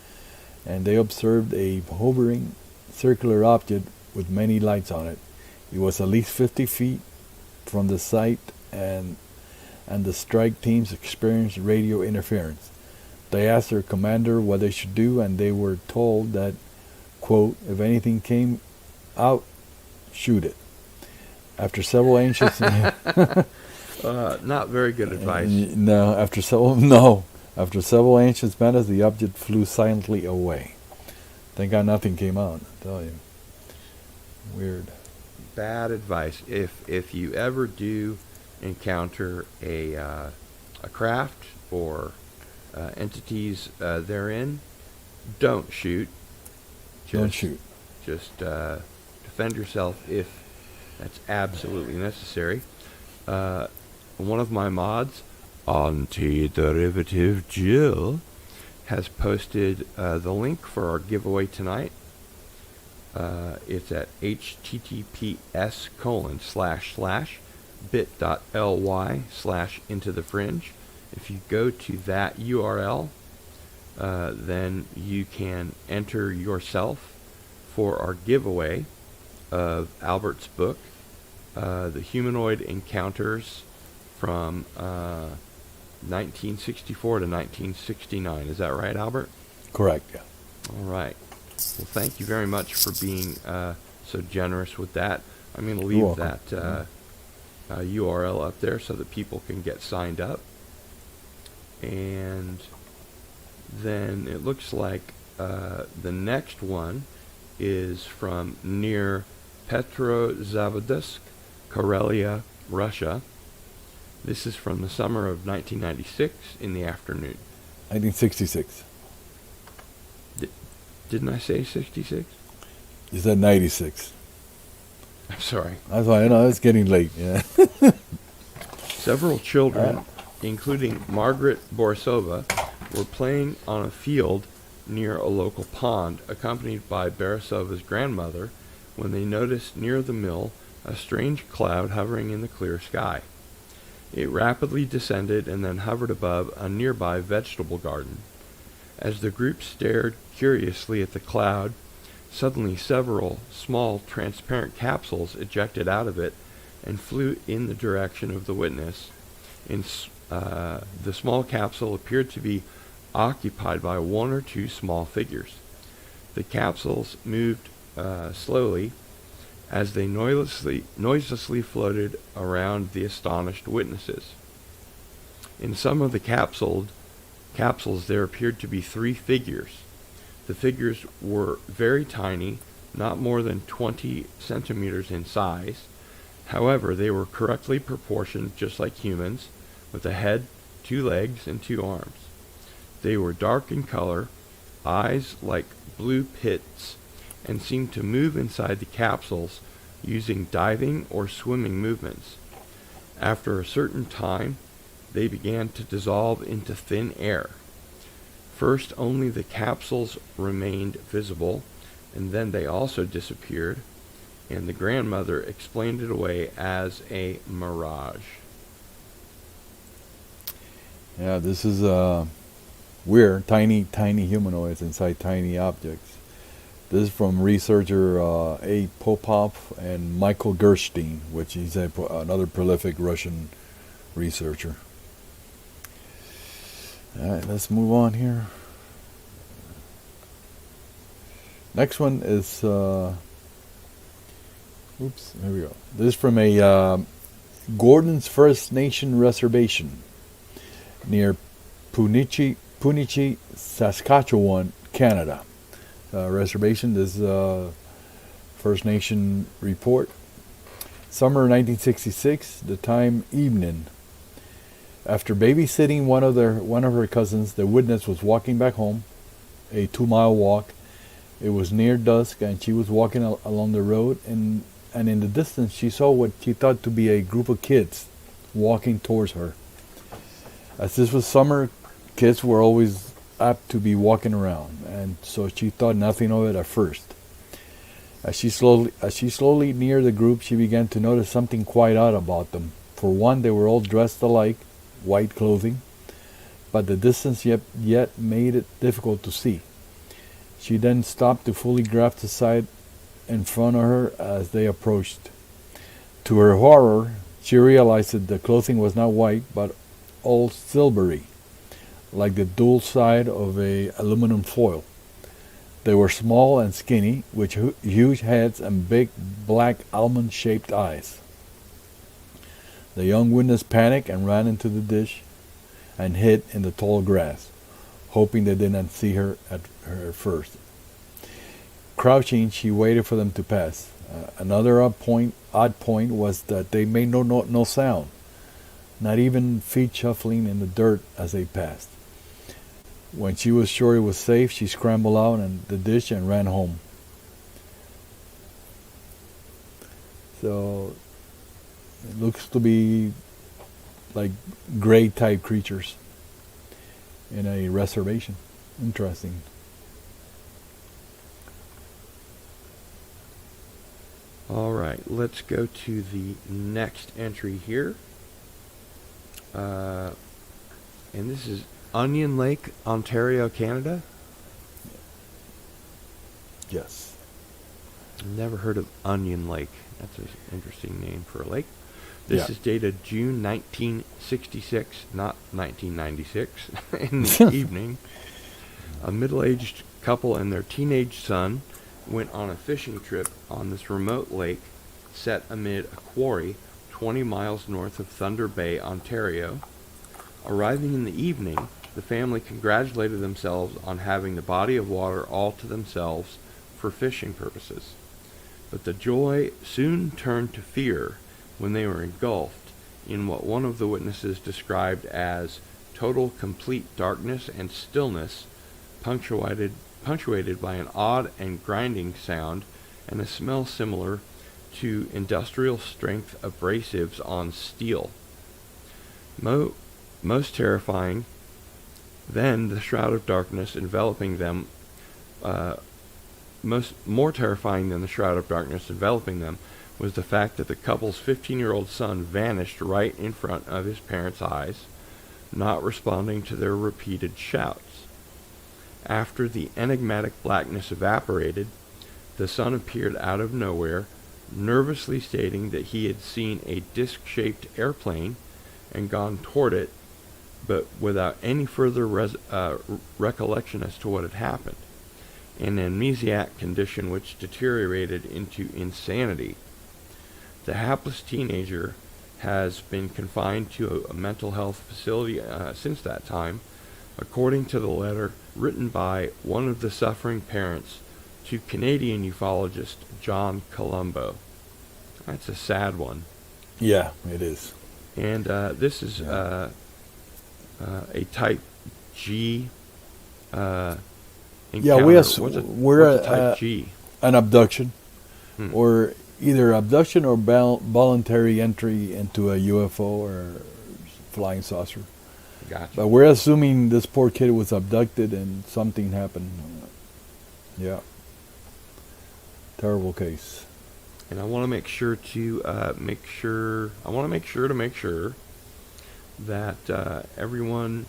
and they observed a hovering circular object with many lights on it. It was at least 50 feet from the site, and the strike teams experienced radio interference. They asked their commander what they should do, and they were told that, quote, if anything came out, shoot it. After several anxious not very good advice. After several anxious minutes, the object flew silently away. Thank God nothing came out, I tell you. Weird. Bad advice. If you ever do encounter a craft or entities therein, don't shoot. Don't shoot. Just defend yourself if that's absolutely necessary. One of my mods, Antiderivative Jill, has posted the link for our giveaway tonight. It's at https://bit.ly/into the fringe. If you go to that URL, then you can enter yourself for our giveaway of Albert's book, The Humanoid Encounters from 1964 to 1969. Is that right, Albert? Correct, yeah. All right. Well, thank you very much for being so generous with that. I'm going to leave that URL up there so that people can get signed up. And then it looks like the next one is from near Petrozavodsk, Karelia, Russia. This is from the summer of 1996 in the afternoon. 1966. Didn't I say 66? You said 96. I'm sorry. That's why I know it's getting late. Yeah. Several children, including Margaret Borisova, were playing on a field near a local pond, accompanied by Borisova's grandmother, when they noticed near the mill a strange cloud hovering in the clear sky. It rapidly descended and then hovered above a nearby vegetable garden. As the group stared curiously at the cloud, suddenly several small transparent capsules ejected out of it and flew in the direction of the witness. The small capsule appeared to be occupied by one or two small figures. The capsules moved slowly as they noiselessly floated around the astonished witnesses. In some of the capsules there appeared to be three figures. The figures were very tiny, not more than 20 centimeters in size. However, they were correctly proportioned just like humans, with a head, 2 legs, and 2 arms. They were dark in color, eyes like blue pits, and seemed to move inside the capsules using diving or swimming movements. After a certain time, they began to dissolve into thin air. First, only the capsules remained visible, and then they also disappeared, and the grandmother explained it away as a mirage. Yeah, this is weird, tiny humanoids inside tiny objects. This is from researcher A. Popov and Michael Gerstein, which is another prolific Russian researcher. All right, let's move on here. Next one is, here we go. This is from a Gordon's First Nation reservation near Punichi, Saskatchewan, Canada. Reservation, this First Nation report. Summer 1966, the time evening. After babysitting one of her cousins, the witness was walking back home, a 2-mile walk. It was near dusk, and she was walking along the road, and in the distance she saw what she thought to be a group of kids walking towards her. As this was summer, kids were always apt to be walking around, and so she thought nothing of it at first. As she slowly neared the group, she began to notice something quite odd about them. For one, they were all dressed alike, white clothing, but the distance yet made it difficult to see. She then stopped to fully grasp the sight in front of her as they approached. To her horror, she realized that the clothing was not white, but all silvery, like the dual side of a aluminum foil. They were small and skinny, with huge heads and big black almond-shaped eyes. The young witness panicked and ran into the ditch and hid in the tall grass, hoping they didn't see her at her first. Crouching, she waited for them to pass. Another odd point was that they made no sound, not even feet shuffling in the dirt as they passed. When she was sure it was safe, she scrambled out in the ditch and ran home. So it looks to be like gray type creatures in a reservation. Interesting. All right, let's go to the next entry here. And this is Onion Lake, Ontario, Canada. Yes. Never heard of Onion Lake. That's an interesting name for a lake. This is dated June 1966, not 1996, in the evening. A middle-aged couple and their teenage son went on a fishing trip on this remote lake set amid a quarry 20 miles north of Thunder Bay, Ontario. Arriving in the evening, the family congratulated themselves on having the body of water all to themselves for fishing purposes. But the joy soon turned to fear when they were engulfed in what one of the witnesses described as total complete darkness and stillness, punctuated by an odd and grinding sound and a smell similar to industrial strength abrasives on steel. Most terrifying than the shroud of darkness enveloping them, more terrifying than the shroud of darkness enveloping them was the fact that the couple's 15-year-old son vanished right in front of his parents' eyes, not responding to their repeated shouts. After the enigmatic blackness evaporated, the son appeared out of nowhere, nervously stating that he had seen a disc-shaped airplane and gone toward it, but without any further recollection as to what had happened, an amnesiac condition which deteriorated into insanity. The hapless teenager has been confined to a mental health facility since that time, according to the letter written by one of the suffering parents to Canadian ufologist John Colombo. That's a sad one. Yeah, it is. And this is a type G encounter. We're a type G? An abduction, or either abduction or voluntary entry into a UFO or flying saucer. Gotcha. But we're assuming this poor kid was abducted and something happened. Yeah. Terrible case. And I want to make sure to make sure that everyone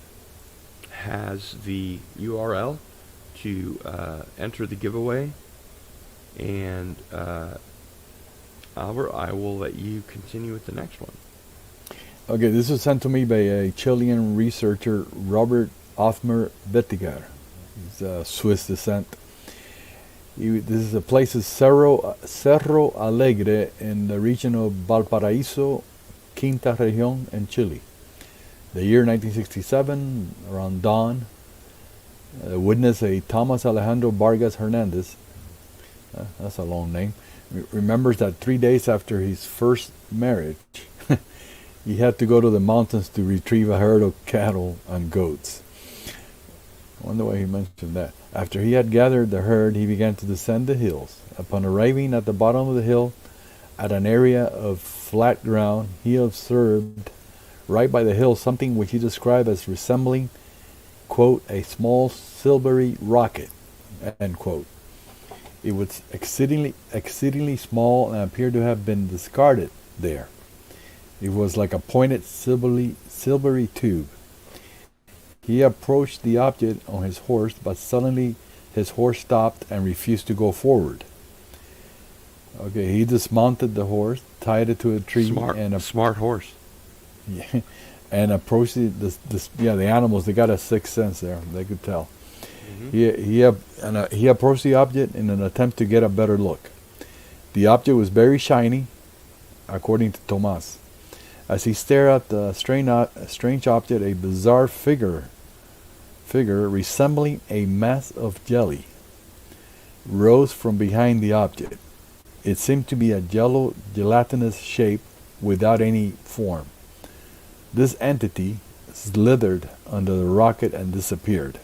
has the URL to enter the giveaway. And Albert, I will let you continue with the next one. Okay, this was sent to me by a Chilean researcher, Robert Othmer Bettigar. He's Swiss descent. This is the place is Cerro Alegre in the region of Valparaíso, Quinta Región in Chile. The year 1967, around dawn, witness a Thomas Alejandro Vargas Hernandez, that's a long name, remembers that 3 days after his first marriage, he had to go to the mountains to retrieve a herd of cattle and goats. I wonder why he mentioned that. After he had gathered the herd, he began to descend the hills. Upon arriving at the bottom of the hill, at an area of flat ground, he observed right by the hill something which he described as resembling, quote, a small silvery rocket, end quote. It was exceedingly small and appeared to have been discarded there. It was like a pointed silvery tube. He approached the object on his horse, but suddenly his horse stopped and refused to go forward. Okay, he dismounted the horse, tied it to a tree, Smart horse. Yeah, and approached the animals. They got a sixth sense there; they could tell. Mm-hmm. He approached the object in an attempt to get a better look. The object was very shiny, according to Tomas. As he stared at the strange object, a bizarre figure resembling a mass of jelly rose from behind the object. It seemed to be a yellow, gelatinous shape without any form. This entity slithered under the rocket and disappeared.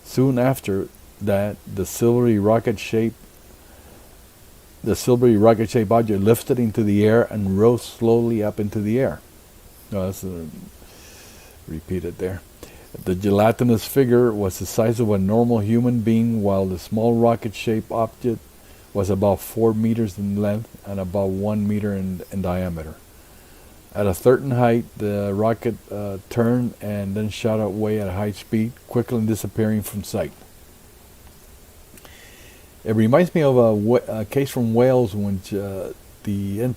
Soon after that, the silvery rocket-shaped object lifted into the air and rose slowly up into the air. No, that's repeated there. The gelatinous figure was the size of a normal human being, while the small rocket-shaped object was about 4 meters in length and about 1 meter in diameter. At a certain height, the rocket turned and then shot away at high speed, quickly disappearing from sight. It reminds me of a case from Wales when the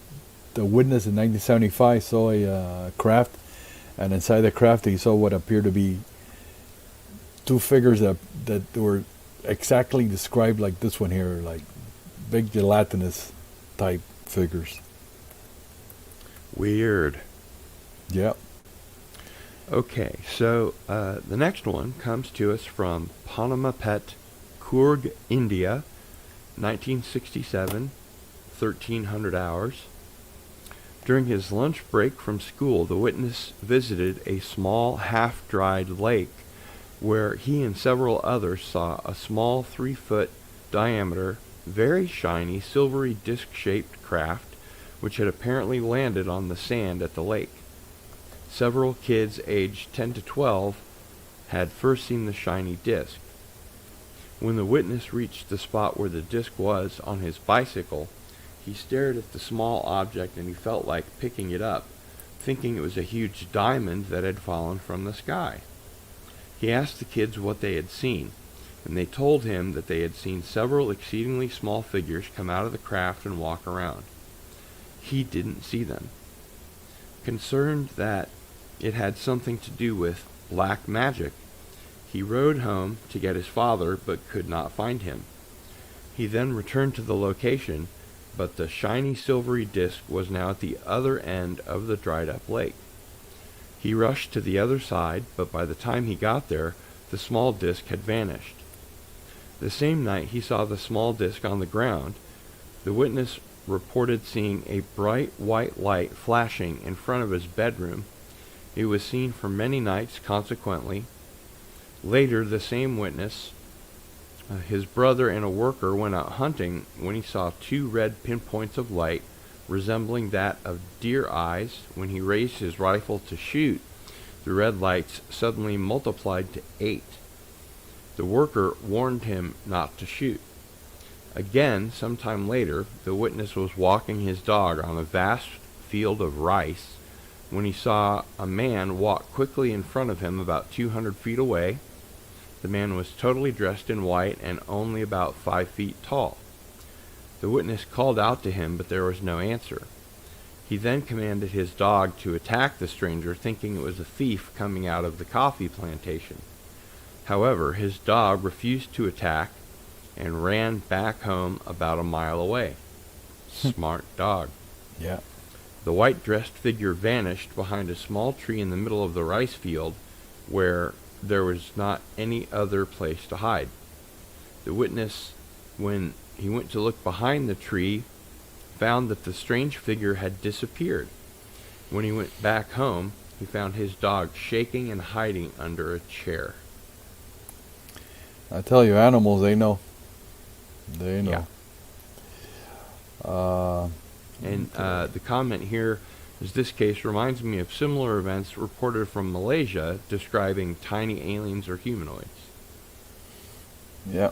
witness in 1975 saw a craft, and inside the craft he saw what appeared to be two figures that were exactly described like this one here, like big gelatinous type figures. Weird. Yeah. Okay, so the next one comes to us from Panamapet, Coorg, India, 1967, 1300 hours. During his lunch break from school, the witness visited a small half-dried lake where he and several others saw a small 3-foot diameter, very shiny, silvery disc-shaped craft which had apparently landed on the sand at the lake. Several kids aged 10 to 12 had first seen the shiny disc. When the witness reached the spot where the disc was on his bicycle, he stared at the small object and he felt like picking it up, thinking it was a huge diamond that had fallen from the sky. He asked the kids what they had seen, and they told him that they had seen several exceedingly small figures come out of the craft and walk around. He didn't see them. Concerned that it had something to do with black magic, he rode home to get his father but could not find him. He then returned to the location, but the shiny silvery disc was now at the other end of the dried up lake. He rushed to the other side, but by the time he got there, the small disc had vanished. The same night he saw the small disc on the ground. The witness reported seeing a bright white light flashing in front of his bedroom. It was seen for many nights consequently. Later, the same witness, his brother and a worker went out hunting when he saw 2 red pinpoints of light resembling that of deer eyes. When he raised his rifle to shoot, the red lights suddenly multiplied to 8. The worker warned him not to shoot. Again, sometime later, the witness was walking his dog on a vast field of rice when he saw a man walk quickly in front of him about 200 feet away. The man was totally dressed in white and only about 5 feet tall. The witness called out to him, but there was no answer. He then commanded his dog to attack the stranger, thinking it was a thief coming out of the coffee plantation. However, his dog refused to attack and ran back home about a mile away. Smart dog. Yeah. The white-dressed figure vanished behind a small tree in the middle of the rice field where there was not any other place to hide. The witness, when he went to look behind the tree, found that the strange figure had disappeared. When he went back home, he found his dog shaking and hiding under a chair. I tell you, animals, they know. They know. Yeah. And the comment here is, this case reminds me of similar events reported from Malaysia describing tiny aliens or humanoids. Yeah.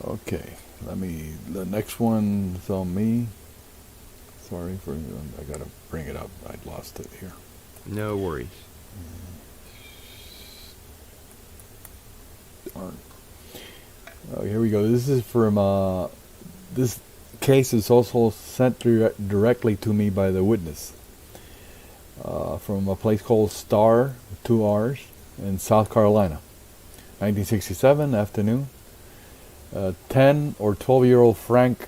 Okay. The next one is on me. Sorry for, I gotta bring it up. I lost it here. No worries. Darn. Oh, here we go. This is from, this case is also sent directly to me by the witness. From a place called Star, 2 R's, in South Carolina. 1967, afternoon. 10 or 12-year-old Frank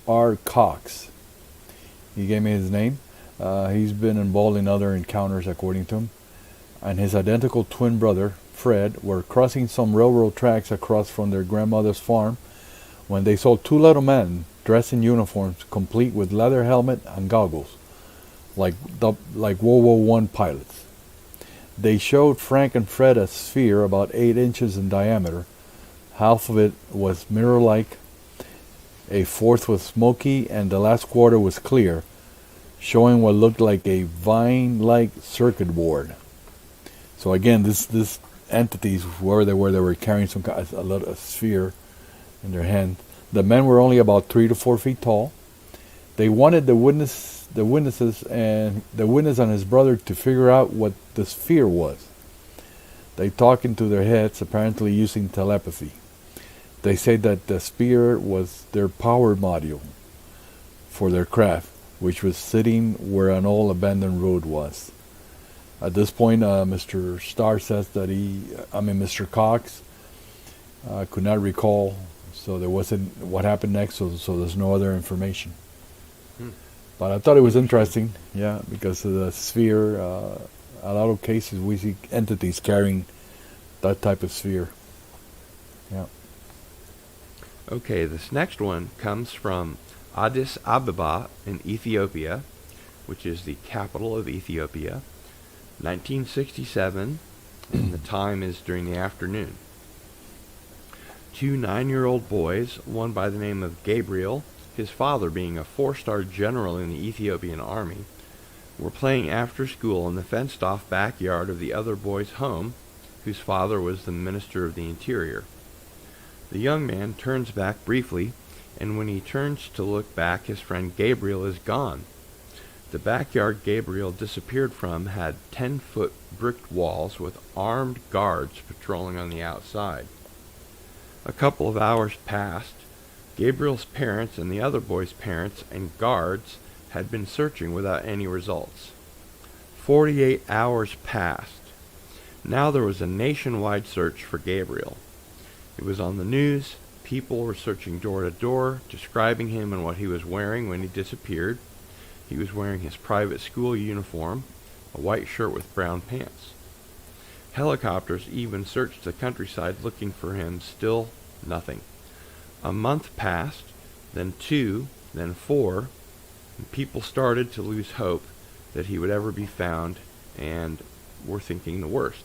R. Cox. He gave me his name. He's been involved in other encounters, according to him. And his identical twin brother, Fred, were crossing some railroad tracks across from their grandmother's farm when they saw 2 little men dressed in uniforms, complete with leather helmet and goggles, like World War I pilots. They showed Frank and Fred a sphere about 8 inches in diameter. Half of it was mirror-like, a fourth was smoky, and the last quarter was clear, showing what looked like a vine-like circuit board. So again, this entities, wherever they were carrying a sphere in their hand. The men were only about 3 to 4 feet tall. They wanted the witness and his brother to figure out what the sphere was. They talked into their heads, apparently using telepathy. They said that the sphere was their power module for their craft, which was sitting where an old abandoned road was. At this point, Mr. Starr says that Mr. Cox could not recall, so there wasn't what happened next, so there's no other information. But I thought it was interesting, because of the sphere. A lot of cases we see entities carrying that type of sphere. Yeah. Okay, this next one comes from Addis Ababa in Ethiopia, which is the capital of Ethiopia, 1967, and the time is during the afternoon. 2 9-year-old boys, one by the name of Gabriel, his father being a 4-star general in the Ethiopian army, were playing after school in the fenced-off backyard of the other boy's home, whose father was the Minister of the Interior. The young man turns back briefly, and when he turns to look back, his friend Gabriel is gone. The backyard Gabriel disappeared from had 10-foot bricked walls with armed guards patrolling on the outside. A couple of hours passed. Gabriel's parents and the other boy's parents and guards had been searching without any results. 48 hours passed. Now there was a nationwide search for Gabriel. It was on the news. People were searching door to door, describing him and what he was wearing when he disappeared. He was wearing his private school uniform, a white shirt with brown pants. Helicopters even searched the countryside looking for him. Still nothing. A month passed, then 2, then 4, and people started to lose hope that he would ever be found, and were thinking the worst.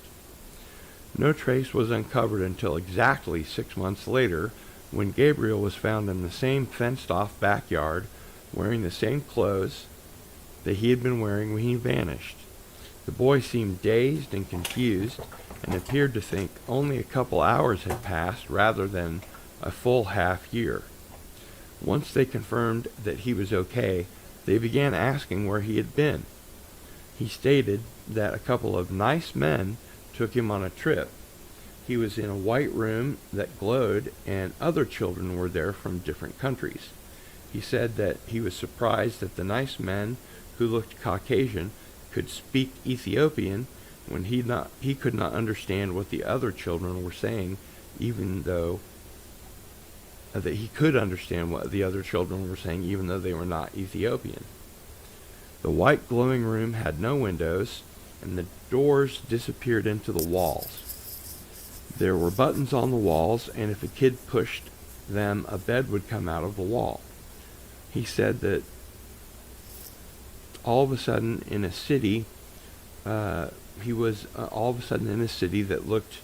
No trace was uncovered until exactly 6 months later, when Gabriel was found in the same fenced-off backyard, wearing the same clothes that he had been wearing when he vanished. The boy seemed dazed and confused, and appeared to think only a couple hours had passed rather than a full half year. Once they confirmed that he was okay, they began asking where he had been. He stated that a couple of nice men took him on a trip. He was in a white room that glowed, and other children were there from different countries. He said that he was surprised that the nice men, who looked Caucasian, could speak Ethiopian when he could not understand what the other children were saying, even though that he could understand what the other children were saying, even though they were not Ethiopian. The white glowing room had no windows, and the doors disappeared into the walls. There were buttons on the walls, and if a kid pushed them, a bed would come out of the wall. He said that all of a sudden in a city, he was all of a sudden in a city that looked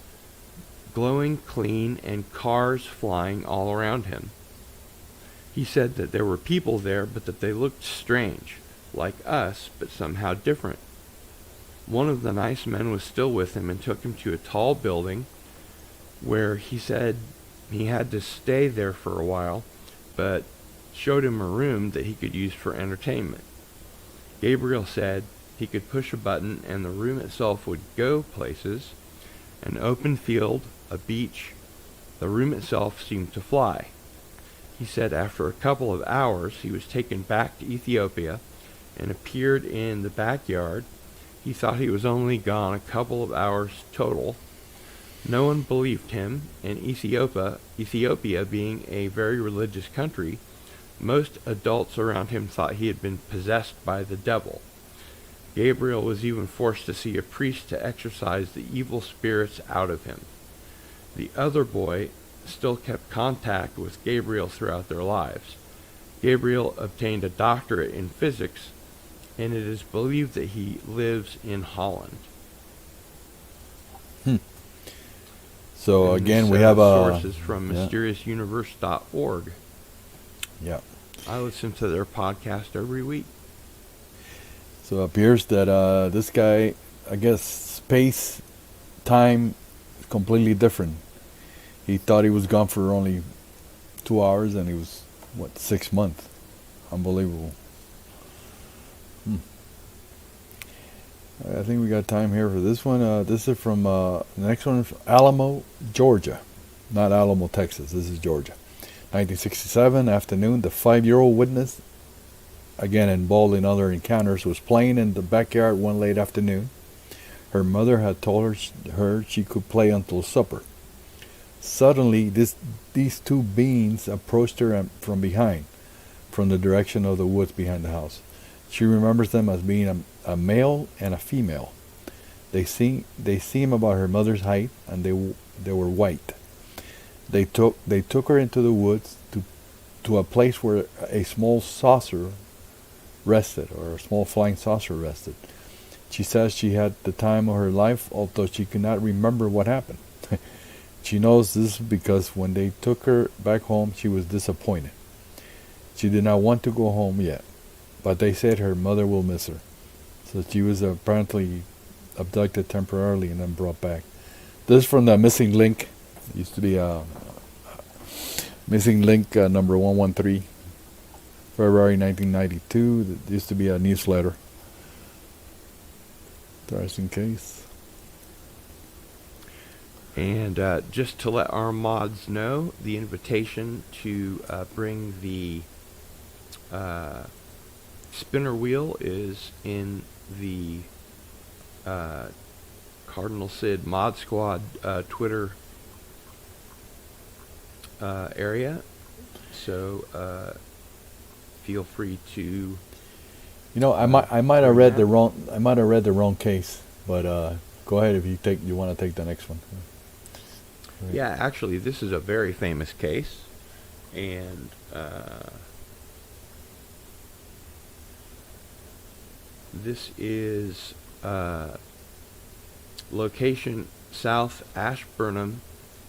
glowing clean and cars flying all around him. He said that there were people there, but that they looked strange, like us, but somehow different. One of the nice men was still with him and took him to a tall building where he said he had to stay there for a while, but showed him a room that he could use for entertainment. Gabriel said he could push a button and the room itself would go places, an open field, a beach. The room itself seemed to fly. He said after a couple of hours he was taken back to Ethiopia and appeared in the backyard. He thought he was only gone a couple of hours total. No one believed him, and Ethiopia being a very religious country, most adults around him thought he had been possessed by the devil. Gabriel was even forced to see a priest to exorcise the evil spirits out of him. The other boy still kept contact with Gabriel throughout their lives. Gabriel obtained a doctorate in physics, and it is believed that he lives in Holland. So and again, we have sources from mysteriousuniverse.org. Yeah. I listen to their podcast every week. So it appears that this guy, I guess, space, time, is completely different. He thought he was gone for only 2 hours, and he was, 6 months. Unbelievable. I think we got time here for this one. This is from, the next one is Alamo, Georgia. Not Alamo, Texas. This is Georgia. 1967 afternoon, the 5-year-old witness, again involved in other encounters, was playing in the backyard one late afternoon. Her mother had told her she could play until supper. Suddenly, these two beings approached her from behind, from the direction of the woods behind the house. She remembers them as being a male and a female. They seem about her mother's height, and they were white. They took her into the woods to a place where a small saucer rested, or a small flying saucer rested. She says she had the time of her life, although she could not remember what happened. She knows this because when they took her back home, she was disappointed. She did not want to go home yet, but they said her mother will miss her. So she was apparently abducted temporarily and then brought back. This is from the Missing Link. It used to be Missing Link number 113, February 1992. It used to be a newsletter. Interesting case. And just to let our mods know, the invitation to bring the spinner wheel is in the Cardinal Sid Mod Squad Twitter area. So feel free to. I might have read the wrong case, but go ahead if you want to take the next one. Yeah, actually, this is a very famous case, and this is location South Ashburnham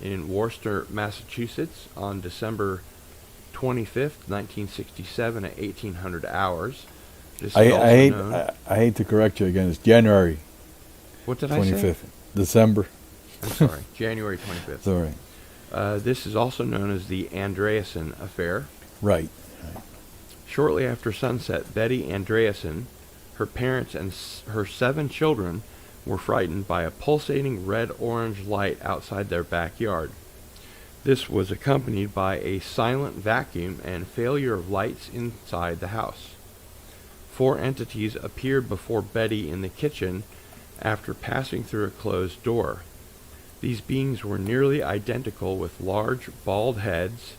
in Worcester, Massachusetts, on December 25th, 1967, at 1800 hours. I hate to correct you again. It's January. What did 25th. I say? December. I'm sorry, January 25th. Sorry. This is also known as the Andreason affair. Right. Shortly after sunset, Betty Andreason, her parents, and her 7 children were frightened by a pulsating red-orange light outside their backyard. This was accompanied by a silent vacuum and failure of lights inside the house. 4 entities appeared before Betty in the kitchen after passing through a closed door. These beings were nearly identical, with large, bald heads,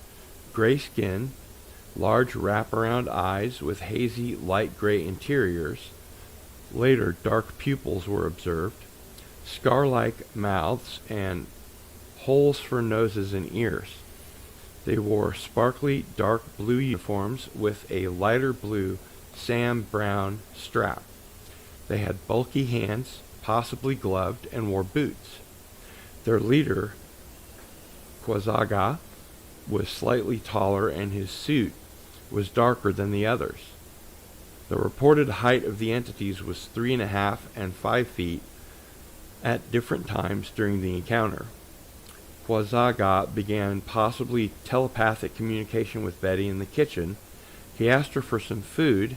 gray skin, large wraparound eyes with hazy, light gray interiors. Later, dark pupils were observed, scar-like mouths, and holes for noses and ears. They wore sparkly, dark blue uniforms with a lighter blue Sam Brown strap. They had bulky hands, possibly gloved, and wore boots. Their leader, Kwazaga, was slightly taller, and his suit was darker than the others. The reported height of the entities was 3.5 and 5 feet at different times during the encounter. Kwazaga began possibly telepathic communication with Betty in the kitchen. He asked her for some food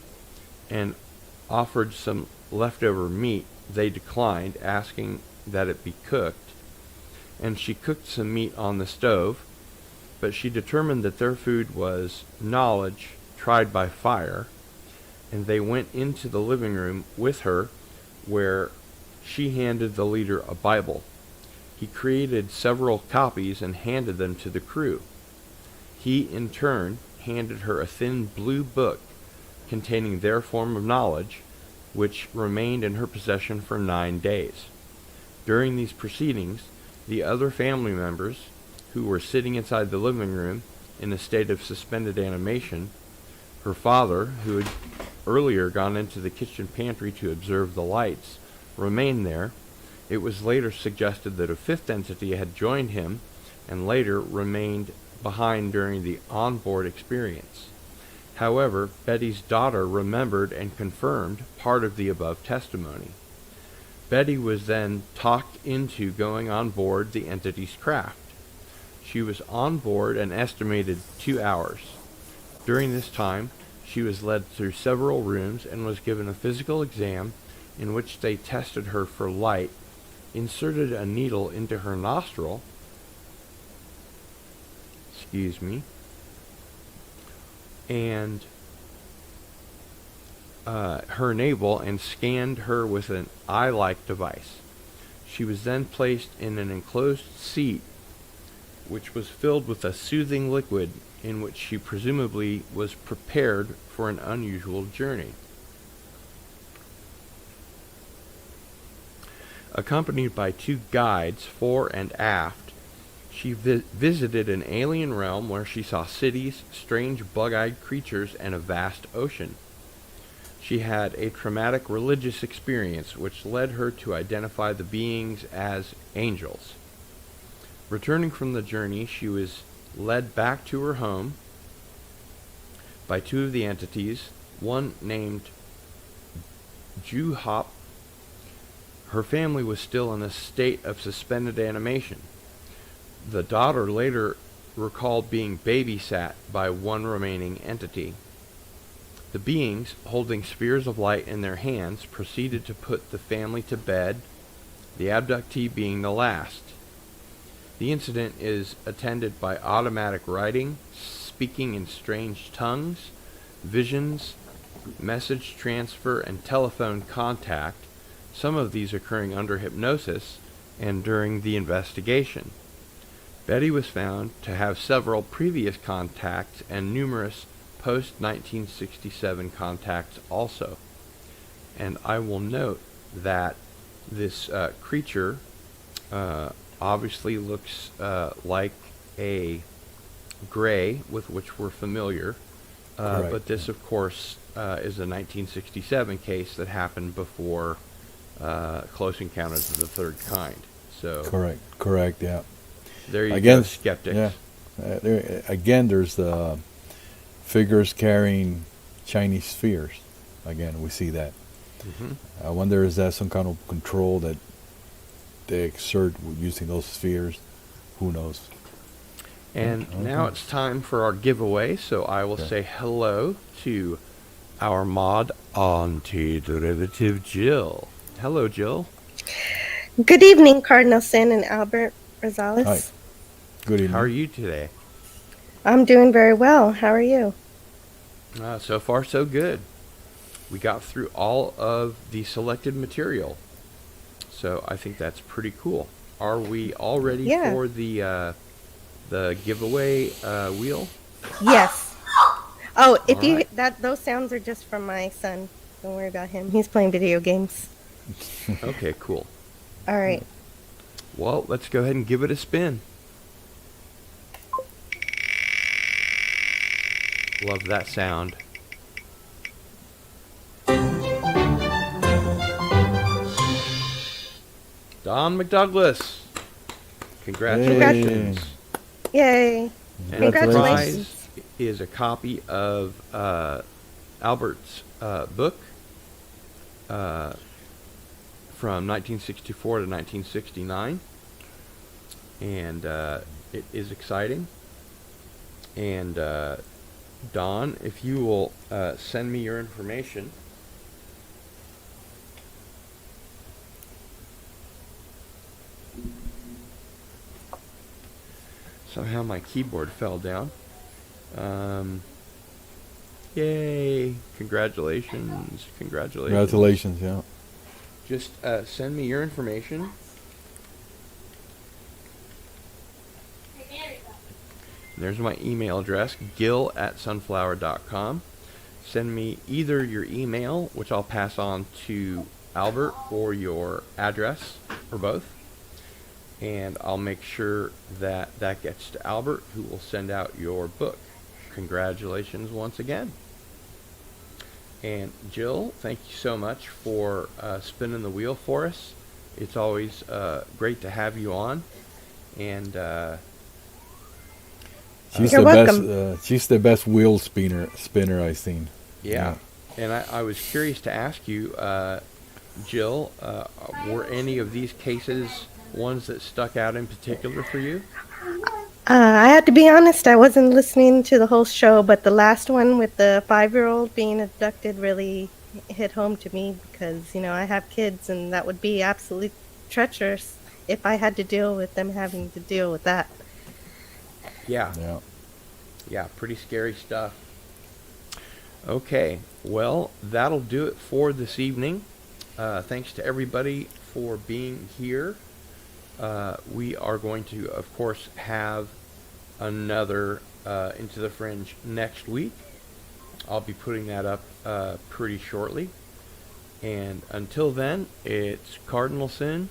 and offered some leftover meat. They declined, asking that it be cooked, and she cooked some meat on the stove, but she determined that their food was knowledge tried by fire, and they went into the living room with her, where she handed the leader a Bible. He created several copies and handed them to the crew. He, in turn, handed her a thin blue book containing their form of knowledge, which remained in her possession for 9 days. During these proceedings, the other family members, who were sitting inside the living room in a state of suspended animation, her father, who had earlier gone into the kitchen pantry to observe the lights, remained there. It was later suggested that a 5th entity had joined him and later remained behind during the on-board experience. However, Betty's daughter remembered and confirmed part of the above testimony. Betty was then talked into going on board the entity's craft. She was on board an estimated 2 hours. During this time, she was led through several rooms and was given a physical exam in which they tested her for light, inserted a needle into her nostril, and her navel, and scanned her with an eye-like device. She was then placed in an enclosed seat which was filled with a soothing liquid in which she presumably was prepared for an unusual journey. Accompanied by 2 guides, fore and aft, she visited an alien realm where she saw cities, strange bug-eyed creatures, and a vast ocean. She had a traumatic religious experience which led her to identify the beings as angels. Returning from the journey, she was led back to her home by 2 of the entities, one named Juhop. Her family was still in a state of suspended animation. The daughter later recalled being babysat by one remaining entity. The beings, holding spheres of light in their hands, proceeded to put the family to bed, the abductee being the last. The incident is attended by automatic writing, speaking in strange tongues, visions, message transfer, and telephone contact, some of these occurring under hypnosis and during the investigation. Betty was found to have several previous contacts and numerous post-1967 contacts also. And I will note that this creature obviously looks like a gray with which we're familiar, but this, of course, is a 1967 case that happened before Close Encounters of the Third Kind. So Correct, yeah. There you go, skeptics. Yeah. Again, there's the figures carrying Chinese spheres. Again, we see that. Mm-hmm. I wonder, is that some kind of control that they exert using those spheres? Who knows? And now it's time for our giveaway, so I will say hello to our mod anti-derivative Jill. Hello, Jill. Good evening, Cardinal Sin and Albert Rosales. Hi. Good evening. How are you today? I'm doing very well. How are you? So far, so good. We got through all of the selected material, so I think that's pretty cool. Are we all ready for the giveaway wheel? Yes. Oh, if All you right. those sounds are just from my son. Don't worry about him. He's playing video games. Okay, cool. All right. Well, let's go ahead and give it a spin. Love that sound. Don McDouglas. Congratulations. Yay. And the Congratulations. prize is a copy of Albert's book from 1964 to 1969. And it is exciting. And Don, if you will send me your information. Somehow my keyboard fell down. Yay! Congratulations! Congratulations, yeah. Just send me your information. There's my email address, gil@sunflower.com. Send me either your email, which I'll pass on to Albert, or your address, or both. And I'll make sure that that gets to Albert, who will send out your book. Congratulations once again. And Jill, thank you so much for spinning the wheel for us. It's always great to have you on. And You're welcome. She's the best wheel spinner I've seen. yeah. And I was curious to ask you, Jill, were any of these cases ones that stuck out in particular for you? I have to be honest, I wasn't listening to the whole show, but the last one with the 5-year-old being abducted really hit home to me because, I have kids and that would be absolutely treacherous if I had to deal with them having to deal with that. Yeah. Yeah. Yeah, pretty scary stuff. Okay, well, that'll do it for this evening. Thanks to everybody for being here. We are going to, of course, have another Into the Fringe next week. I'll be putting that up pretty shortly. And until then, it's Cardinal Sin